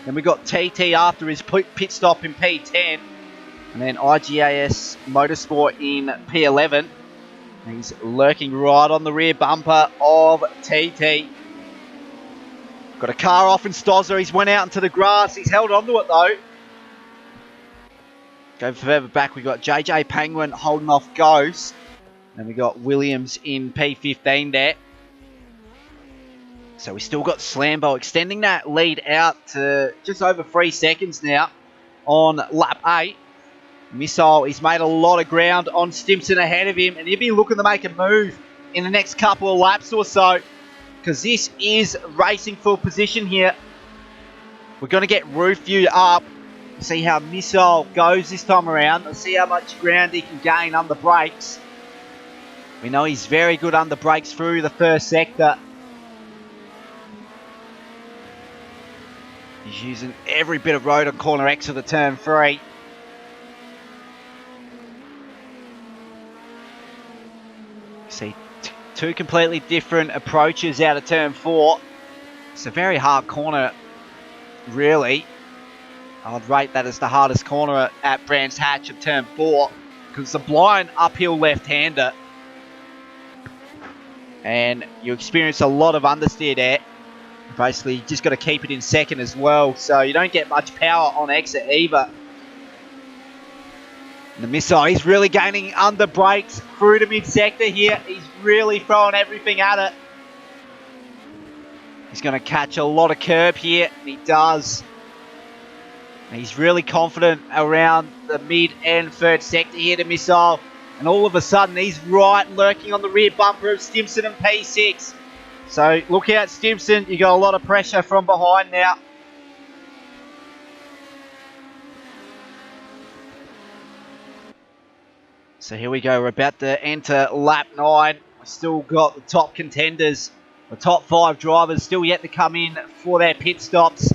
Then we got TT after his pit stop in P10. And then IGAS Motorsport in P11. And he's lurking right on the rear bumper of TT. Got a car off in Stozza. He's went out into the grass. He's held onto it though. Go further back. We got JJ Penguin holding off Ghost. And we got Williams in P15 there. So we still got Slambo extending that lead out to just over 3 seconds now on lap 8. Missile, he's made a lot of ground on Stimson ahead of him, and he'll be looking to make a move in the next couple of laps or so, because this is racing for position here. We're going to get roof view up, see how Missile goes this time around, and see how much ground he can gain under brakes. We know he's very good under brakes through the first sector. He's using every bit of road on corner X of the turn 3. See, two completely different approaches out of turn 4. It's a very hard corner, really. I'd rate that as the hardest corner at Brands Hatch of turn 4, because it's a blind uphill left-hander. And you experience a lot of understeer there. Basically, you just got to keep it in second as well, so you don't get much power on exit either. And the Missile, he's really gaining under brakes through the mid-sector here. He's really throwing everything at it. He's going to catch a lot of curb here, and he does. And he's really confident around the mid and third sector here, the Missile. And all of a sudden, he's right lurking on the rear bumper of Stimson and P6. So look out, Stimson. You got a lot of pressure from behind now. So here we go. We're about to enter lap 9. We've still got the top contenders. The top 5 drivers still yet to come in for their pit stops.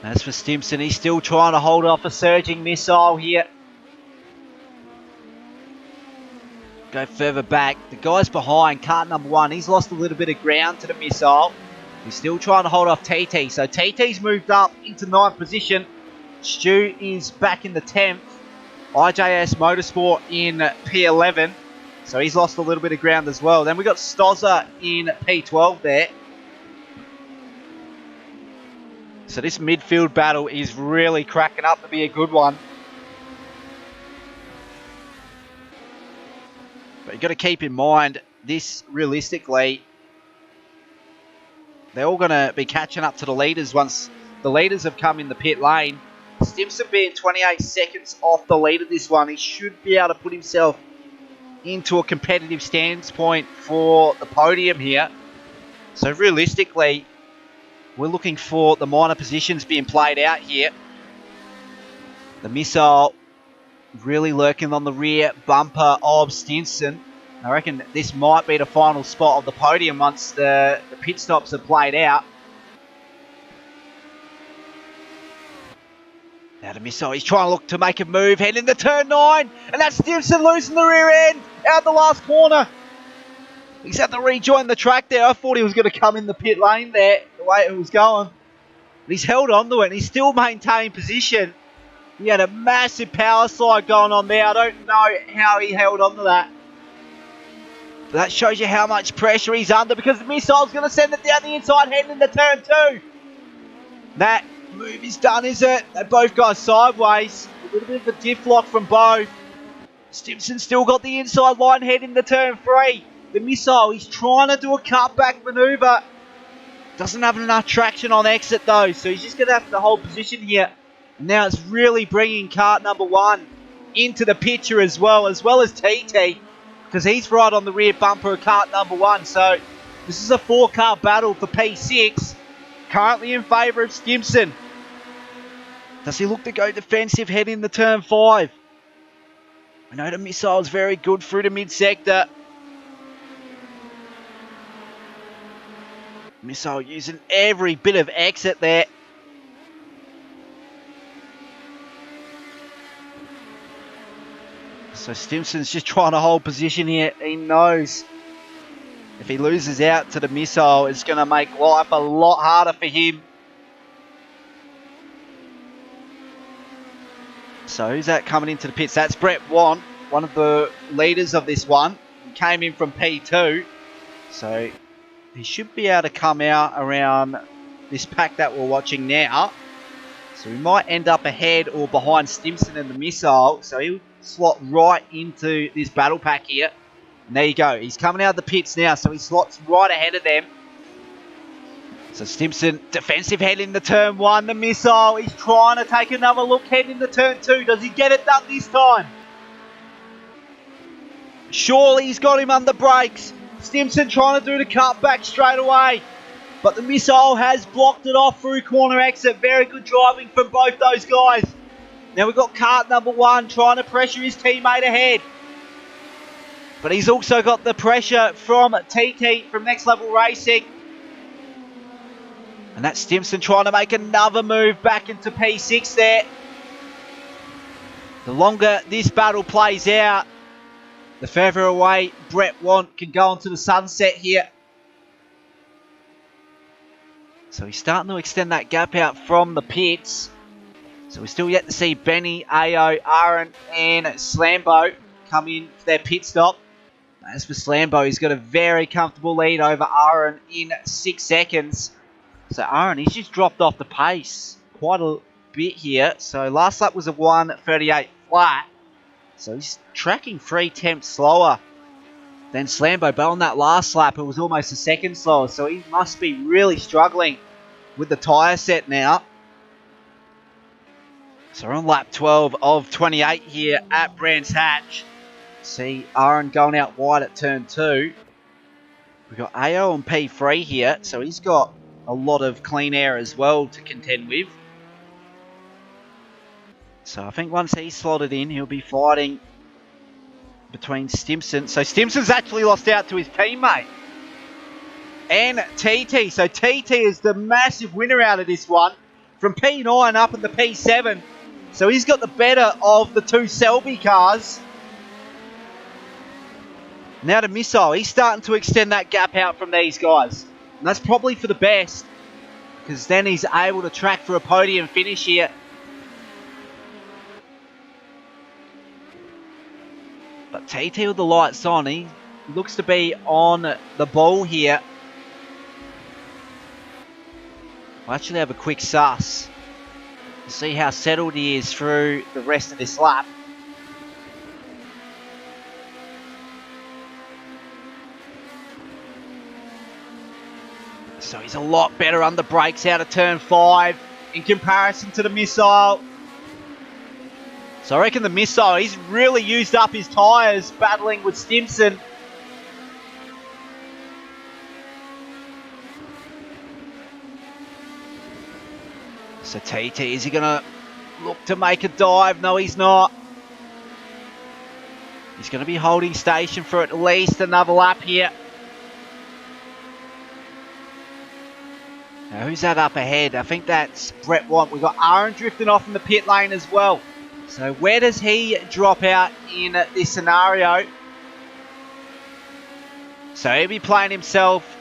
As for Stimson, he's still trying to hold off a surging missile here. Go further back. The guy's behind, cart number 1. He's lost a little bit of ground to the missile. He's still trying to hold off TT. So TT's moved up into 9th position. Stu is back in the 10th. Ijsmotorsport in P11. So he's lost a little bit of ground as well. Then we got Stozza in P12 there. So this midfield battle is really cracking up to be a good one. But you've got to keep in mind, this realistically, they're all going to be catching up to the leaders once the leaders have come in the pit lane. Stimson being 28 seconds off the leader this one, he should be able to put himself into a competitive stance point for the podium here. So realistically, we're looking for the minor positions being played out here. The missile really lurking on the rear bumper of Stimson. I reckon this might be the final spot of the podium once the pit stops are played out. Now the missile, he's trying to look to make a move, heading into turn 9, and that's Stimson losing the rear end out the last corner. He's had to rejoin the track there. I thought he was going to come in the pit lane there, the way it was going. But he's held on to it, and he's still maintained position. He had a massive power slide going on there. I don't know how he held on to that. But that shows you how much pressure he's under, because the missile's going to send it down the inside, heading into turn 2. That move is done, is it? They both go sideways. A little bit of a diff lock from both. Stimson still got the inside line heading to turn 3. The missile, he's trying to do a cutback manoeuvre. Doesn't have enough traction on exit though, so he's just going to have to hold position here. And now it's really bringing cart number 1 into the picture as well as TT, because he's right on the rear bumper of cart number 1. So this is a 4-car battle for P6, currently in favour of Stimson. Does he look to go defensive heading into turn 5? I know the missile is very good through the mid-sector. Missile using every bit of exit there. So Stimson's just trying to hold position here. He knows if he loses out to the missile, it's going to make life a lot harder for him. So who's that coming into the pits? That's Brett Wan, one of the leaders of this one. He came in from P2. So he should be able to come out around this pack that we're watching now. So we might end up ahead or behind Stimson and the missile. So he'll slot right into this battle pack here. And there you go. He's coming out of the pits now. So he slots right ahead of them. So Stimson, defensive head into turn 1. The missile, he's trying to take another look head into turn 2. Does he get it done this time? Surely he's got him under brakes. Stimson trying to do the cutback straight away. But the missile has blocked it off through corner exit. Very good driving from both those guys. Now we've got cart number 1 trying to pressure his teammate ahead. But he's also got the pressure from TT from Next Level Racing. And that's Stimson trying to make another move back into P6 there. The longer this battle plays out, the further away Brett Want can go into the sunset here. So he's starting to extend that gap out from the pits. So we're still yet to see Benny, Ao, Aaron and Slambo come in for their pit stop. As for Slambo, he's got a very comfortable lead over Aaron in 6 seconds. So Aaron, he's just dropped off the pace quite a bit here. So last lap was a 1:38 flat. So he's tracking 3 tenths slower than Slambo. But on that last lap, it was almost a second slower. So he must be really struggling with the tyre set now. So we're on lap 12 of 28 here at Brands Hatch. See Aaron going out wide at turn 2. We've got AO on P3 here. So he's got a lot of clean air as well to contend with. So I think once he's slotted in, he'll be fighting between Stimson. So Stimson's actually lost out to his teammate. And TT. So TT is the massive winner out of this one. from P9 up in the P7. So he's got the better of the two Selby cars. Now to Missile, he's starting to extend that gap out from these guys. And that's probably for the best, because then he's able to track for a podium finish here. But TT with the lights on, he looks to be on the ball here. I'll actually have a quick suss to see how settled he is through the rest of this lap. So he's a lot better under brakes out of turn 5 in comparison to the Missile. So I reckon the Missile, he's really used up his tyres battling with Stimson. So TT, is he going to look to make a dive? No, he's not. He's going to be holding station for at least another lap here. Now, who's that up ahead? I think that's Brett Want. We've got Aaron drifting off in the pit lane as well. So where does he drop out in this scenario? So he'll be playing himself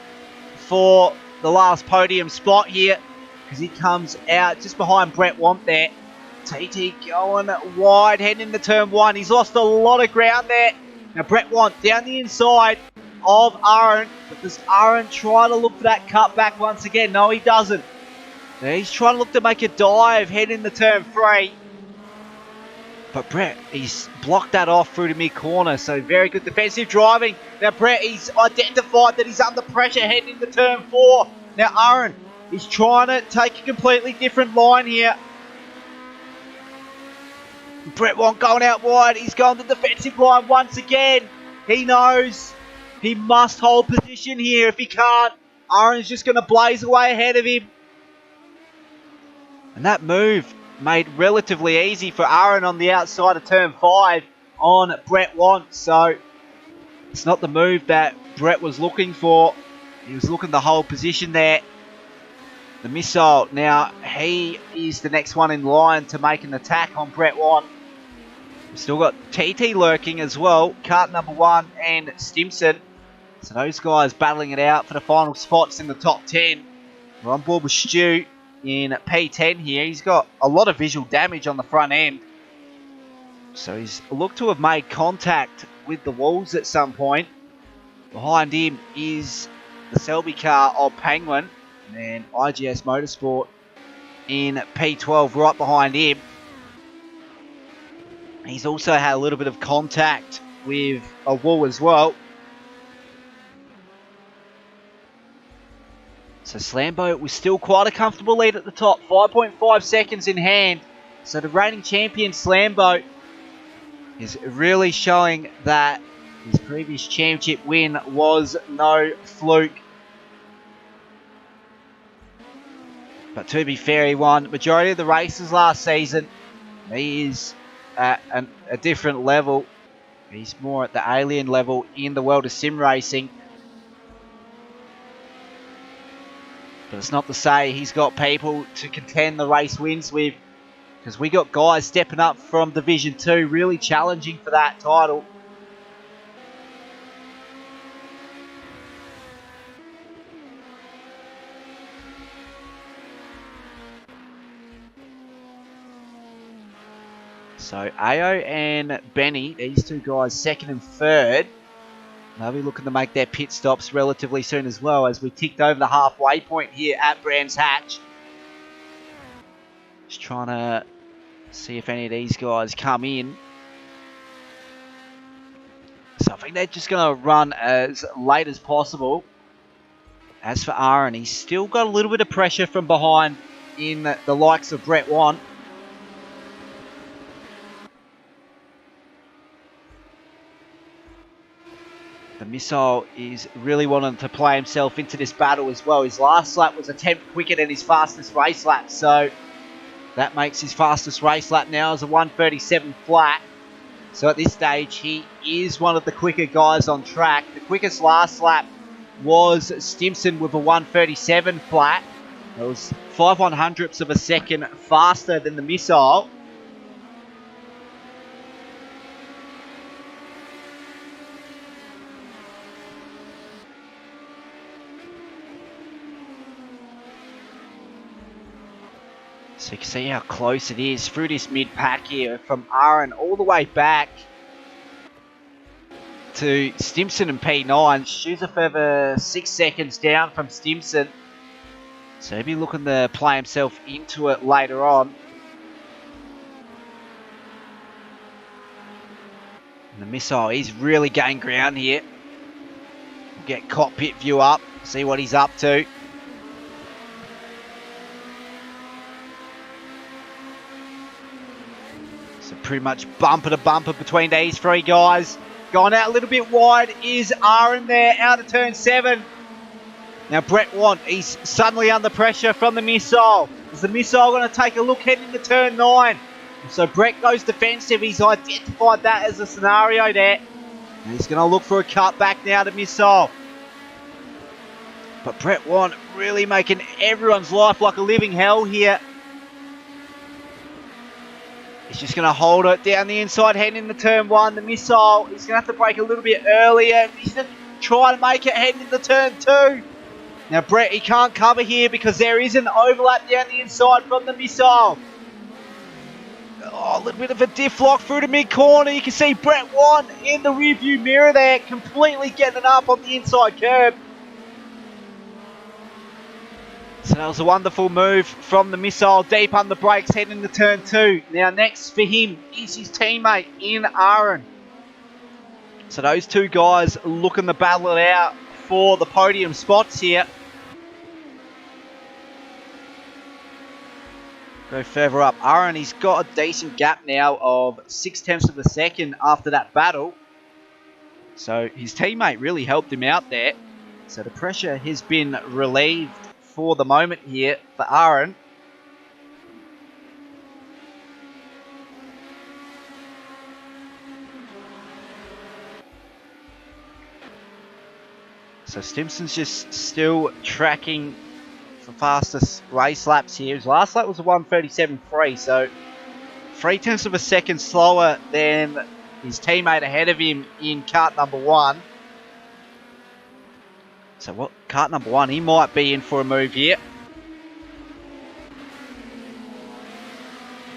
for the last podium spot here, because he comes out just behind Brett Want there. TT going wide, heading into turn 1. He's lost a lot of ground there. Now Brett Want down the inside of Aaron. But does Aaron try to look for that cutback once again? No, he doesn't. Now he's trying to look to make a dive, heading into turn 3. But Brett, he's blocked that off through the mid-corner. So very good defensive driving. Now Brett, he's identified that he's under pressure heading into turn 4. Now Aaron, he's trying to take a completely different line here. Brett Want going out wide. He's going the defensive line once again. He knows he must hold position here. If he can't, Aaron's just going to blaze away ahead of him. And that move made relatively easy for Aaron on the outside of turn 5 on Brett Want. So it's not the move that Brett was looking for. He was looking to hold position there. The Missile, now he is the next one in line to make an attack on Brett Want. We've still got TT lurking as well, kart number 1 and Stimson. So those guys battling it out for the final spots in the top 10. We're on board with Stu in P10 here. He's got a lot of visual damage on the front end. So he's looked to have made contact with the walls at some point. Behind him is the Selby car of Penguin. And Ijsmotorsport in P12 right behind him. He's also had a little bit of contact with a wall as well. So Slambo was still quite a comfortable lead at the top. 5.5 seconds in hand. So the reigning champion Slambo is really showing that his previous championship win was no fluke. But to be fair, he won majority of the races last season. He is at a different level. He's more at the alien level in the world of sim racing. But it's not to say he's got people to contend the race wins with, because we got guys stepping up from Division 2, really challenging for that title. So Ao and Benny, these two guys, second and third, they'll be looking to make their pit stops relatively soon as well, as we ticked over the halfway point here at Brands Hatch. Just trying to see if any of these guys come in. So I think they're just going to run as late as possible. As for Aaron, he's still got a little bit of pressure from behind in the likes of Brett Want. The Missile is really wanting to play himself into this battle as well. His last lap was a tenth quicker than his fastest race lap. So that makes his fastest race lap now as a 1:37 flat. So at this stage, he is one of the quicker guys on track. The quickest last lap was Stimson with a 1:37 flat. It was 5/100ths of a second faster than the Missile. So you can see how close it is through this mid-pack here from Aaron all the way back to Stimson and P9. Shoes a further 6 seconds down from Stimson. So he'll be looking to play himself into it later on. And the Missile, he's really gained ground here. We'll get cockpit view up, see what he's up to. So pretty much bumper to bumper between these three guys. Going out a little bit wide is Aaron there, out of turn 7. Now Brett Want, he's suddenly under pressure from the Missile. Is the Missile going to take a look heading into turn 9? So Brett goes defensive. He's identified that as a scenario there. And he's going to look for a cut back now to Missile. But Brett Want really making everyone's life like a living hell here. He's just going to hold it down the inside heading into turn 1. The Missile, he's going to have to brake a little bit earlier. He's going to try to make it heading into turn 2. Now Brett, he can't cover here because there is an overlap down the inside from the Missile. Oh, a little bit of a diff lock through the mid-corner. You can see Brett Want in the rear-view mirror there, completely getting it up on the inside curb. So that was a wonderful move from the Missile, deep under brakes, heading into turn 2. Now next for him is his teammate in Aaron. So those two guys looking to battle it out for the podium spots here. Go further up. Aaron, he's got a decent gap now of 0.6 of a second after that battle. So his teammate really helped him out there. So the pressure has been relieved for the moment here for Aaron. So Stimson's just still tracking for fastest race laps here. His last lap was a 1:37.3, so 0.3 of a second slower than his teammate ahead of him in kart number 1. So what kart number 1, he might be in for a move here.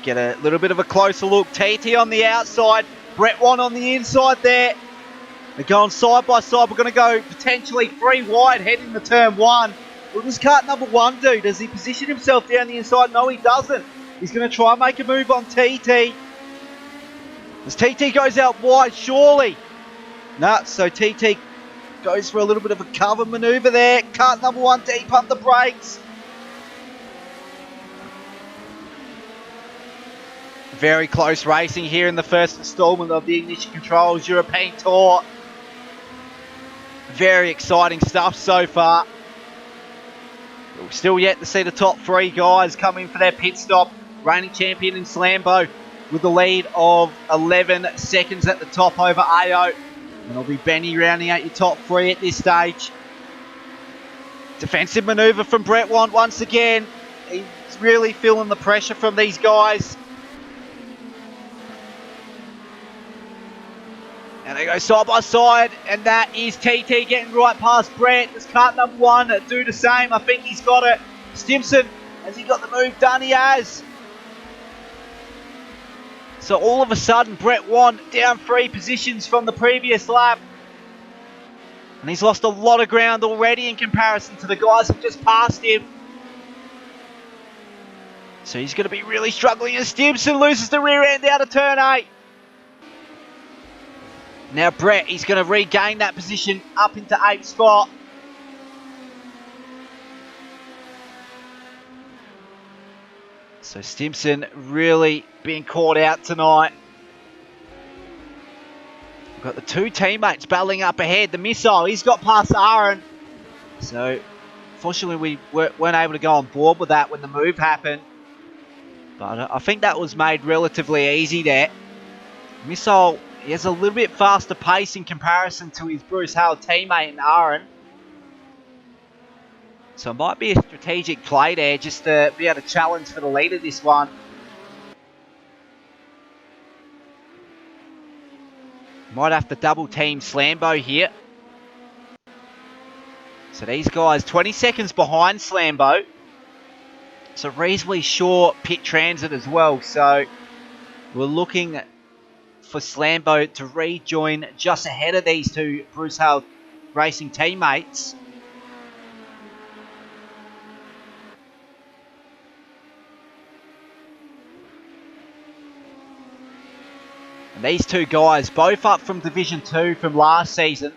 Get a little bit of a closer look. TT on the outside, Brett Want on the inside there. They're going side by side. We're going to go potentially 3 wide heading to turn 1. What does kart number 1 do? Does he position himself down the inside? No, he doesn't. He's going to try and make a move on TT. As TT goes out wide, surely. No, so TT goes for a little bit of a cover manoeuvre there. Kart number 1 deep under brakes. Very close racing here in the first installment of the Ignition Controls European Tour. Very exciting stuff so far. We're still yet to see the top 3 guys come in for their pit stop. Reigning champion in Slambo with the lead of 11 seconds at the top over AO. And it'll be Benny rounding out your top 3 at this stage. Defensive manoeuvre from Brett Want once again. He's really feeling the pressure from these guys. And they go side by side, and that is TT getting right past Brett. Does kart number 1 do the same? I think he's got it. Stimson, has he got the move done? He has. So all of a sudden, Brett Want down 3 positions from the previous lap. And he's lost a lot of ground already in comparison to the guys who just passed him. So he's going to be really struggling as Stimson loses the rear end out of turn 8. Now Brett, he's going to regain that position up into 8th spot. So Stimson really being caught out tonight. We've got the 2 teammates battling up ahead. The Missile, he's got past Aaron. So fortunately we weren't able to go on board with that when the move happened. But I think that was made relatively easy there. Missile, he has a little bit faster pace in comparison to his Bruce Hale teammate in Aaron. So it might be a strategic play there just to be able to challenge for the lead of this one. Might have to double team Slambo here. So these guys 20 seconds behind Slambo. It's a reasonably short pit transit as well. So we're looking for Slambo to rejoin just ahead of these two Bruce Hale Racing teammates. And these two guys, both up from Division 2 from last season.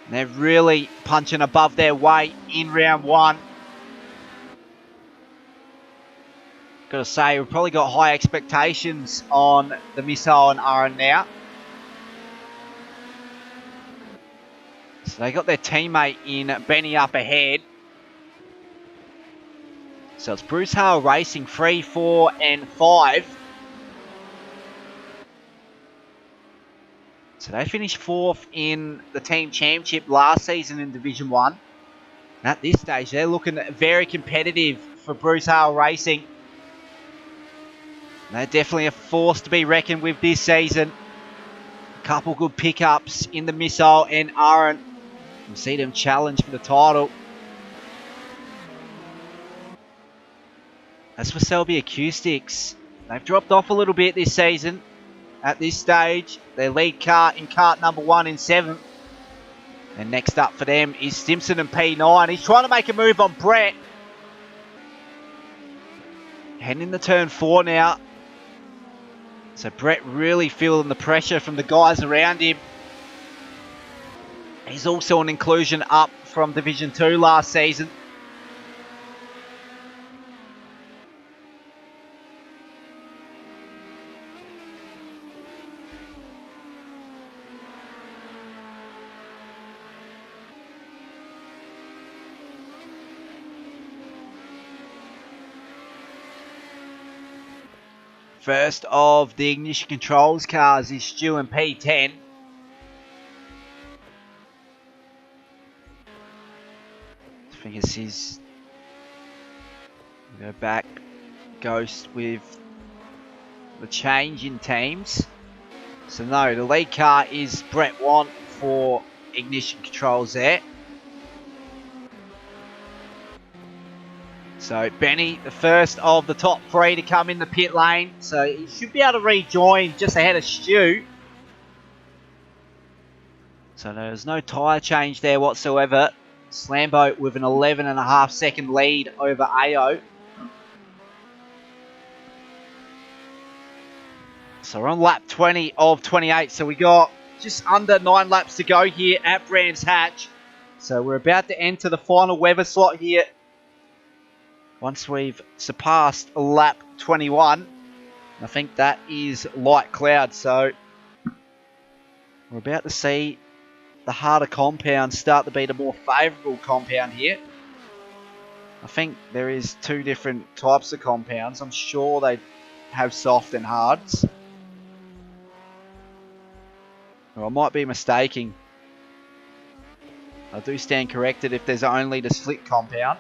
And they're really punching above their weight in round 1. Got to say, we've probably got high expectations on the Missile and Aaron now. So they got their teammate in Benny up ahead. So it's Bruce Hale Racing 3, 4 and 5. So they finished 4th in the team championship last season in Division 1. And at this stage, they're looking very competitive for Bruce Hale Racing. They're definitely a force to be reckoned with this season. A couple good pickups in the Missile and Aaron. We'll see them challenge for the title. As for Selby Acoustics, they've dropped off a little bit this season. At this stage, their lead car in kart number 1 in 7th. And next up for them is Stimson and P9. He's trying to make a move on Brett. Heading into turn 4 now. So Brett really feeling the pressure from the guys around him. He's also an inclusion up from Division 2 last season. First of the ignition controls cars is Stu and P10. I think it's his. Go back. Ghost with the change in teams. So no, the lead car is Brett Want for ignition controls there. So Benny, the first of the top 3 to come in the pit lane. So he should be able to rejoin just ahead of Stu. So there's no tyre change there whatsoever. Slambo with an 11.5 second lead over AO. So we're on lap 20 of 28. So we got just under 9 laps to go here at Brands Hatch. So we're about to enter the final weather slot here. Once we've surpassed lap 21, I think that is light cloud. So we're about to see the harder compound start to be the more favourable compound here. I think there is 2 different types of compounds. I'm sure they have soft and hards. Or I might be mistaking. I do stand corrected if there's only the slick compound.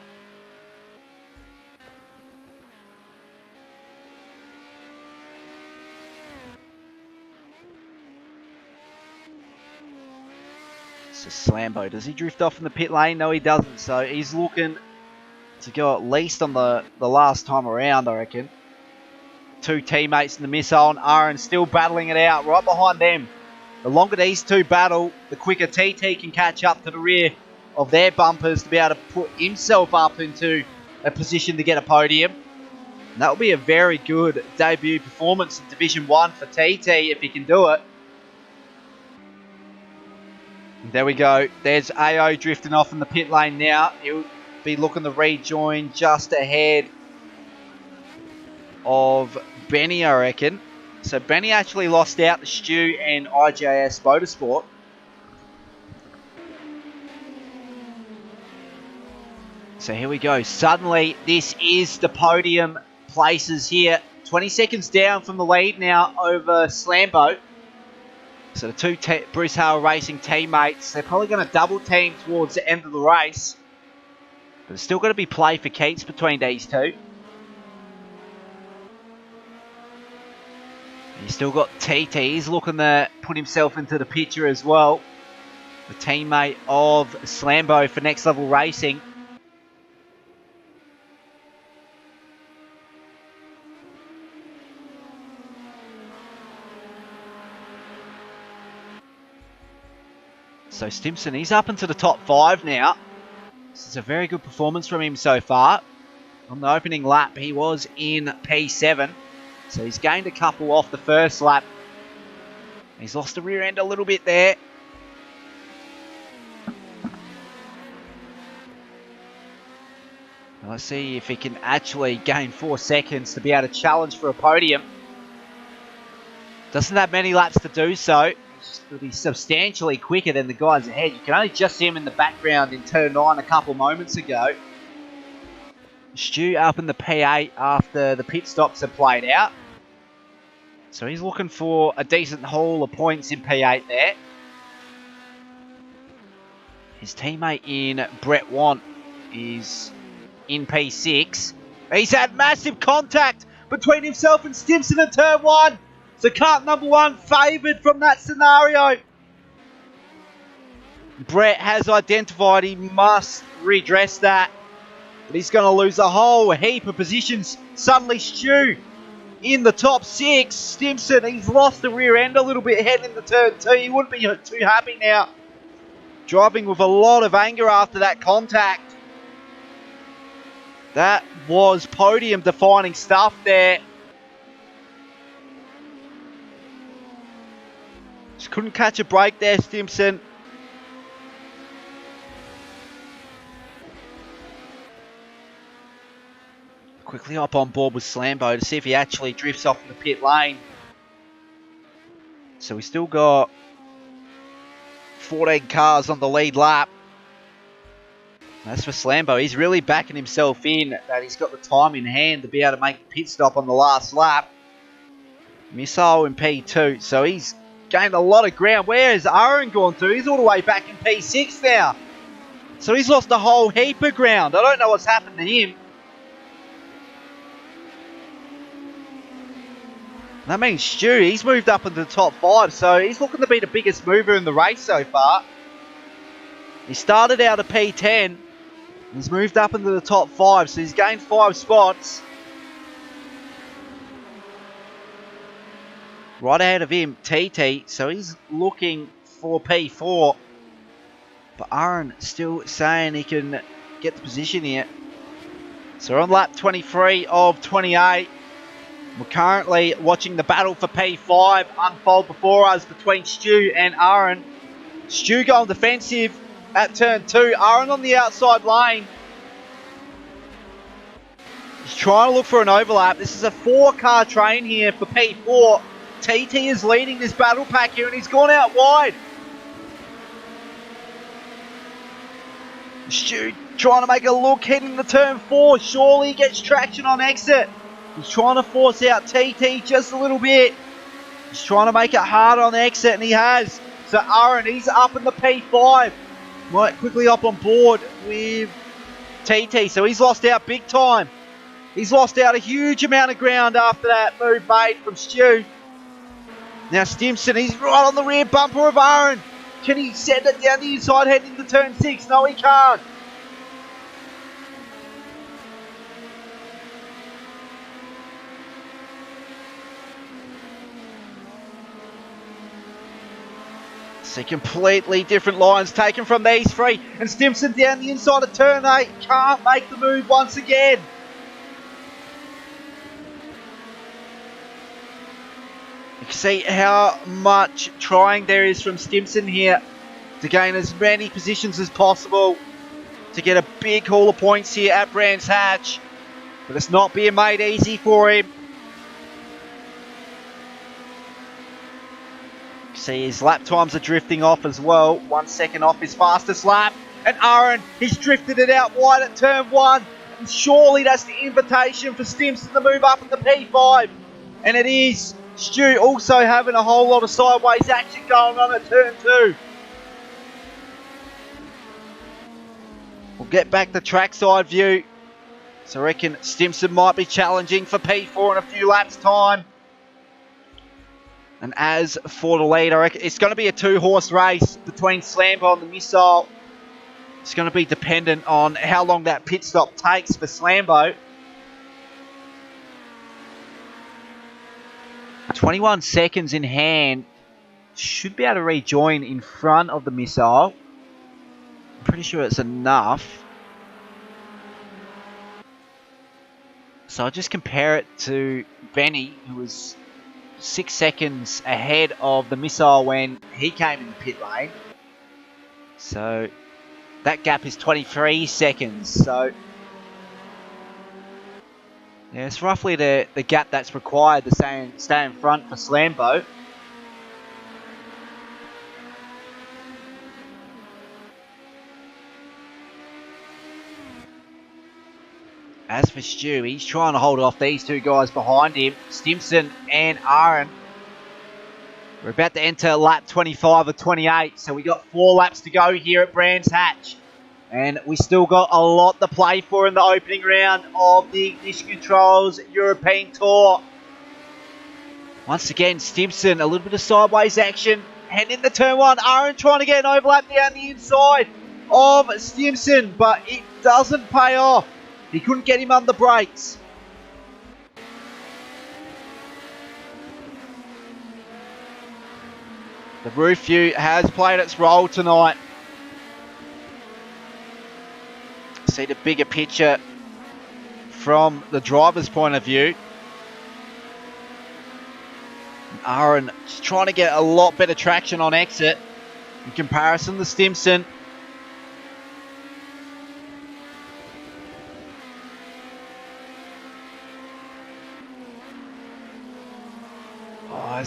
So Slambo, does he drift off in the pit lane? No, he doesn't. So he's looking to go at least on the last time around, I reckon. 2 teammates in the Missile and Aaron still battling it out right behind them. The longer these 2 battle, the quicker TT can catch up to the rear of their bumpers to be able to put himself up into a position to get a podium. And that will be a very good debut performance in Division 1 for TT if he can do it. There we go. There's AO drifting off in the pit lane now. He'll be looking to rejoin just ahead of Benny, I reckon. So Benny actually lost out to Stu and Ijsmotorsport. So here we go. Suddenly, this is the podium places here. 20 seconds down from the lead now over Slambo. So the 2 Bruce Hale Racing teammates, they're probably going to double team towards the end of the race. But there's still got to be play for keeps between these two. He's still got TT. He's looking to put himself into the picture as well. The teammate of Slambo for Next Level Racing. So Stimson, he's up into the top 5 now. This is a very good performance from him so far. On the opening lap, he was in P7. So he's gained a couple off the first lap. He's lost the rear end a little bit there. Let's see if he can actually gain 4 seconds to be able to challenge for a podium. Doesn't have many laps to do so. He'll be substantially quicker than the guys ahead. You can only just see him in the background in turn 9 a couple moments ago. Stu up in the P8 after the pit stops have played out. So he's looking for a decent haul of points in P8 there. His teammate in Brett Want is in P6. He's had massive contact between himself and Stimson in turn 1. So kart number 1 favoured from that scenario. Brett has identified he must redress that. But he's going to lose a whole heap of positions. Suddenly Stu in the top 6. Stimson, he's lost the rear end a little bit heading into turn 2. He wouldn't be too happy now. Driving with a lot of anger after that contact. That was podium defining stuff there. Just couldn't catch a break there, Stimson. Quickly hop on board with Slambo to see if he actually drifts off in the pit lane. So we still got 14 cars on the lead lap. As for Slambo, he's really backing himself in that he's got the time in hand to be able to make the pit stop on the last lap. Missile in P2, so he's gained a lot of ground. Where has Aaron gone to? He's all the way back in P6 now. So he's lost a whole heap of ground. I don't know what's happened to him. That means Stu, he's moved up into the top 5, so he's looking to be the biggest mover in the race so far. He started out at P10. He's moved up into the top 5, so he's gained 5 spots. Right ahead of him, TT, so he's looking for P4. But Aaron still saying he can get the position here. So we're on lap 23 of 28. We're currently watching the battle for P5 unfold before us between Stu and Aaron. Stu going defensive at turn 2. Aaron on the outside lane. He's trying to look for an overlap. This is a 4-car train here for P4. TT is leading this battle pack here and he's gone out wide. Stu trying to make a look heading to turn 4. Surely he gets traction on exit. He's trying to force out TT just a little bit. He's trying to make it hard on exit and he has. So Aaron, he's up in the P5. Might quickly up on board with TT. So he's lost out big time. He's lost out a huge amount of ground after that move made from Stu. Now Stimson, he's right on the rear bumper of Aaron. Can he send it down the inside heading to turn 6? No, he can't. See completely different lines taken from these three. And Stimson down the inside of turn 8. Can't make the move once again. You can see how much trying there is from Stimson here to gain as many positions as possible to get a big haul of points here at Brands Hatch. But it's not being made easy for him. See his lap times are drifting off as well. 1 second off his fastest lap. And Aaron, he's drifted it out wide at turn 1. And surely that's the invitation for Stimson to move up in the P5. And it is. Stu also having a whole lot of sideways action going on at turn 2. We'll get back the trackside view. So I reckon Stimson might be challenging for P4 in a few laps' time. And as for the lead, I reckon it's going to be a 2-horse race between Slambo and the Missile. It's going to be dependent on how long that pit stop takes for Slambo. 21 seconds in hand. Should be able to rejoin in front of the Missile. I'm pretty sure it's enough. So I'll just compare it to Benny, who was 6 seconds ahead of the Missile when he came in the pit lane. So that gap is 23 seconds. So yeah, it's roughly the gap that's required to stay in front for Slambo. As for Stu, he's trying to hold off these two guys behind him, Stimson and Aaron. We're about to enter lap 25 or 28, so we got 4 laps to go here at Brands Hatch. And we still got a lot to play for in the opening round of the Ignition Controls European Tour. Once again, Stimson, a little bit of sideways action. Heading into turn 1, Aaron trying to get an overlap down the inside of Stimson, but it doesn't pay off. He couldn't get him on the brakes. The roof view has played its role tonight. See the bigger picture from the driver's point of view. Aaron just trying to get a lot better traction on exit in comparison to Stimson.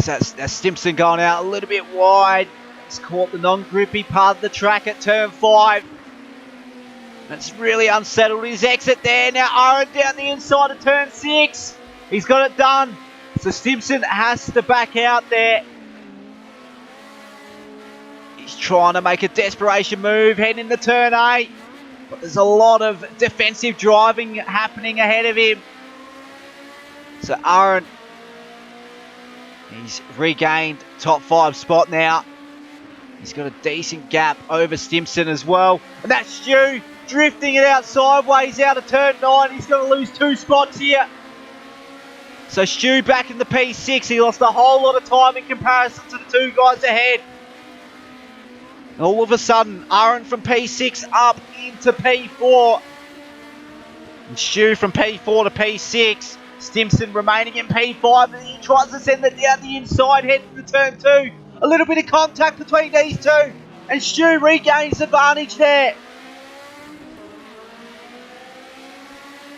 That's Stimson going out a little bit wide. He's caught the non-grippy part of the track at turn 5. That's really unsettled his exit there. Now Aaron down the inside of turn 6. He's got it done. So Stimson has to back out there. He's trying to make a desperation move heading into turn 8. But there's a lot of defensive driving happening ahead of him. So Aaron, he's regained top 5 spot now. He's got a decent gap over Stimson as well. And that's Stu drifting it out sideways out of turn 9. He's going to lose 2 spots here. So Stu back in the P6. He lost a whole lot of time in comparison to the 2 guys ahead. And all of a sudden, Aaron from P6 up into P4. And Stu from P4 to P6. Stimson remaining in P5, and he tries to send it down the inside, heading to turn 2. A little bit of contact between these two, and Stu regains advantage there.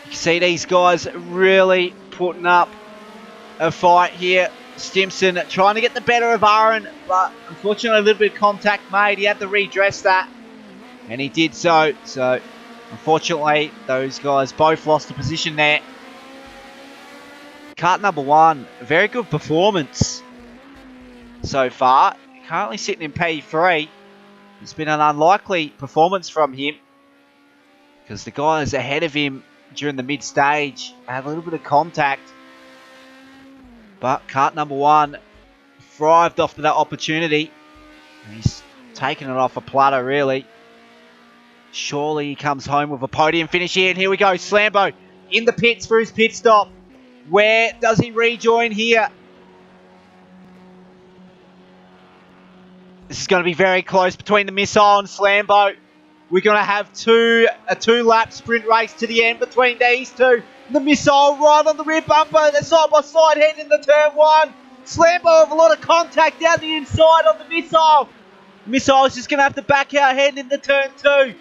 You can see these guys really putting up a fight here. Stimson trying to get the better of Aaron, but unfortunately a little bit of contact made. He had to redress that, and he did so. So unfortunately those guys both lost the position there. Kart number 1, a very good performance so far. Currently sitting in P3. It's been an unlikely performance from him because the guys ahead of him during the mid-stage had a little bit of contact. But kart number 1 thrived off that opportunity. He's taken it off a platter, really. Surely he comes home with a podium finish here. And here we go, Slambo in the pits for his pit stop. Where does he rejoin here? This is going to be very close between the Missile and Slambo. We're going to have a 2-lap sprint race to the end between these two. The Missile right on the rear bumper. They're side by side heading into turn 1. Slambo with a lot of contact down the inside of the Missile. Missile's just going to have to back out heading into turn 2.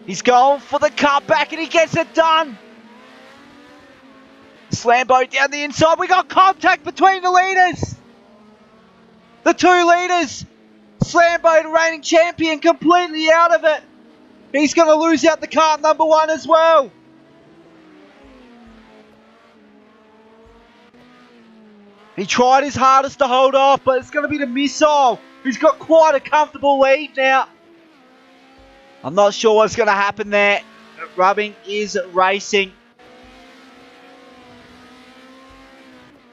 He's going for the cutback and he gets it done. Slambo down the inside. We got contact between the leaders. The 2 leaders. Slambo, the reigning champion, completely out of it. He's going to lose out the kart number 1 as well. He tried his hardest to hold off, but it's going to be the Missile who's got quite a comfortable lead now. I'm not sure what's going to happen there. Rubbing is racing.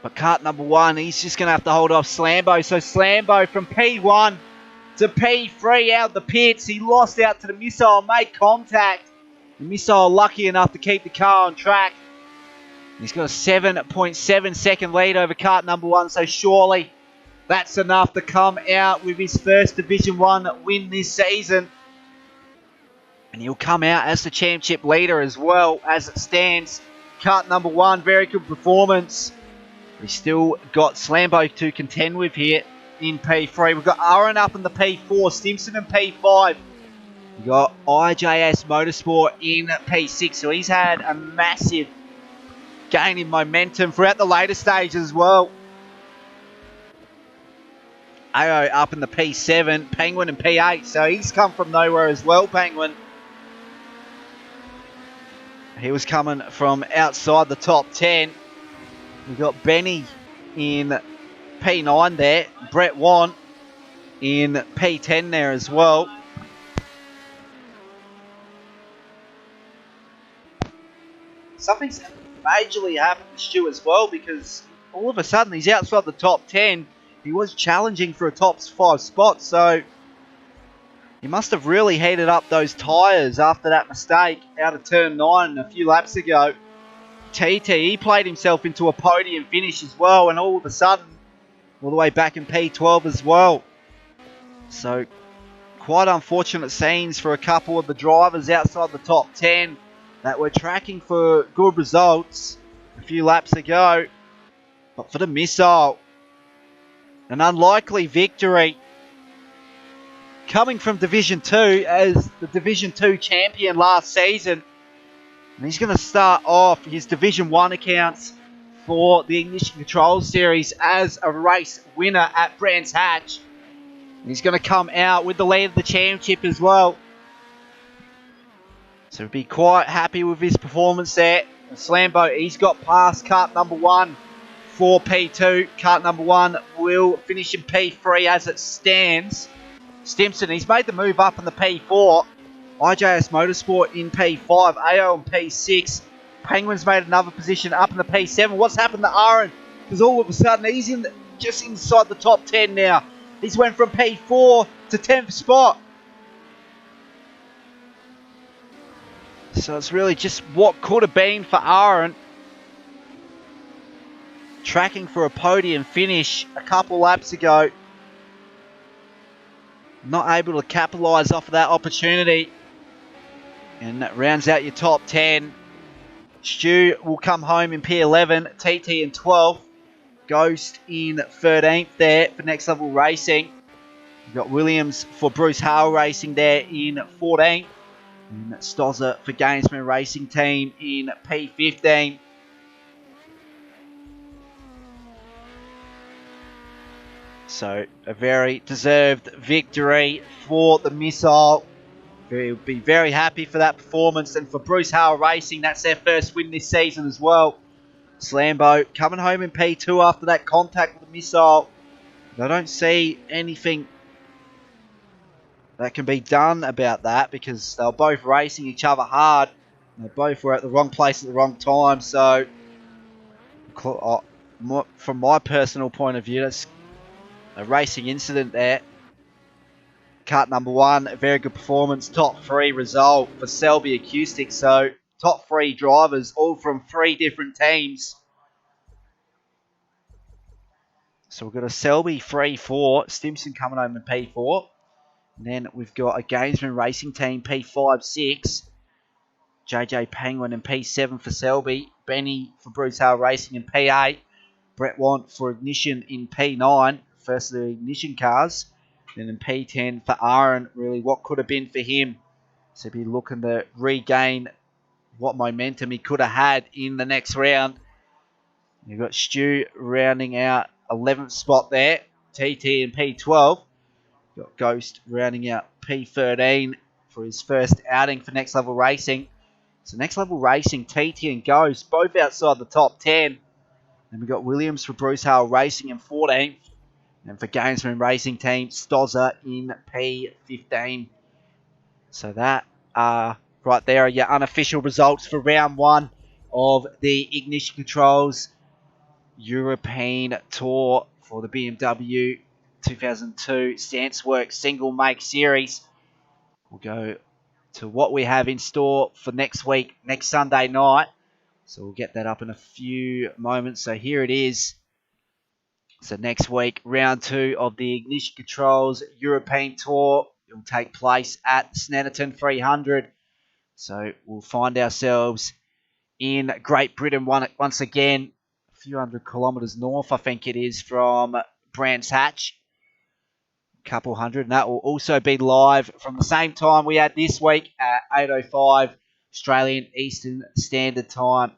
But kart number 1, he's just going to have to hold off Slambo. So Slambo from P1 to P3 out the pits. He lost out to the Missile, made contact. The Missile lucky enough to keep the car on track. He's got a 7.7 second lead over kart number 1. So surely that's enough to come out with his first Division 1 win this season. And he'll come out as the championship leader as well as it stands. Kart number 1, very good performance. We've still got Slambo to contend with here in P3. We've got Aaron up in the P4, Stimson in P5. We've got Ijsmotorsport in P6. So he's had a massive gain in momentum throughout the later stages as well. AO up in the P7, Penguin in P8. So he's come from nowhere as well, Penguin. He was coming from outside the top 10. We've got Benny in P9 there. Brett Wan in P10 there as well. Something's majorly happened to Stu as well, because all of a sudden he's outside the top 10. He was challenging for a top 5 spot, so he must have really heated up those tyres after that mistake out of turn 9 a few laps ago. TT, he played himself into a podium finish as well, and all of a sudden, all the way back in P12 as well. So, quite unfortunate scenes for a couple of the drivers outside the top 10 that were tracking for good results a few laps ago. But for the Missile, an unlikely victory coming from Division 2 as the Division 2 champion last season. And he's going to start off his Division 1 accounts for the Ignition Control Series as a race winner at Brands Hatch. And he's going to come out with the lead of the championship as well. So be quite happy with his performance there. And Slambo, he's got past kart number 1 for P2. Kart number 1 will finish in P3 as it stands. Stimson, he's made the move up in the P4. Ijsmotorsport in P5. AO in P6. Penguin's made another position up in the P7. What's happened to Aaron? Because all of a sudden he's just inside the top 10 now. He's went from P4 to 10th spot. So it's really just what could have been for Aaron. Tracking for a podium finish a couple laps ago. Not able to capitalise off of that opportunity. And that rounds out your top 10. Stu will come home in P11. TT in 12th. Ghost in 13th there for Next Level Racing. We've got Williams for Bruce Hale Racing there in 14th. And Stozza for Gamesmen Racing Team in P15. So, a very deserved victory for the Missile. We'll be very happy for that performance. And for Bruce Hale Racing, that's their first win this season as well. Slambo coming home in P2 after that contact with the Missile. I don't see anything that can be done about that, because they were both racing each other hard. They both were at the wrong place at the wrong time. So, from my personal point of view, that's a racing incident there. Kart number 1, a very good performance. Top 3 result for Selby Acoustic. So, top 3 drivers, all from 3 different teams. So, we've got a Selby 3-4, Stimson coming home in P4. And then we've got a Gamesmen Racing Team P5-6. JJ Penguin in P7 for Selby. Benny for Bruce Hale Racing in P8. Brett Want for Ignition in P9. First of the Ignition cars. Then in P10 for Aaron, really what could have been for him. So be looking to regain what momentum he could have had in the next round. You've got Stu rounding out 11th spot there. TT in P12. You've got Ghost rounding out P13 for his first outing for Next Level Racing. So Next Level Racing, TT and Ghost, both outside the top 10. Then we've got Williams for Bruce Hale Racing in 14th. And for Gamesmen Racing Team, Stozza in P15. So that right there are your unofficial results for round 1 of the Ignition Controls European Tour for the BMW 2002 Stanceworks Single Make Series. We'll go to what we have in store for next week, next Sunday night. So we'll get that up in a few moments. So here it is. So next week, round 2 of the Ignition Controls European Tour. It will take place at Snetterton 300. So we'll find ourselves in Great Britain once again, a few hundred kilometres north, I think it is, from Brands Hatch. A couple hundred. And that will also be live from the same time we had this week at 8:05 Australian Eastern Standard Time.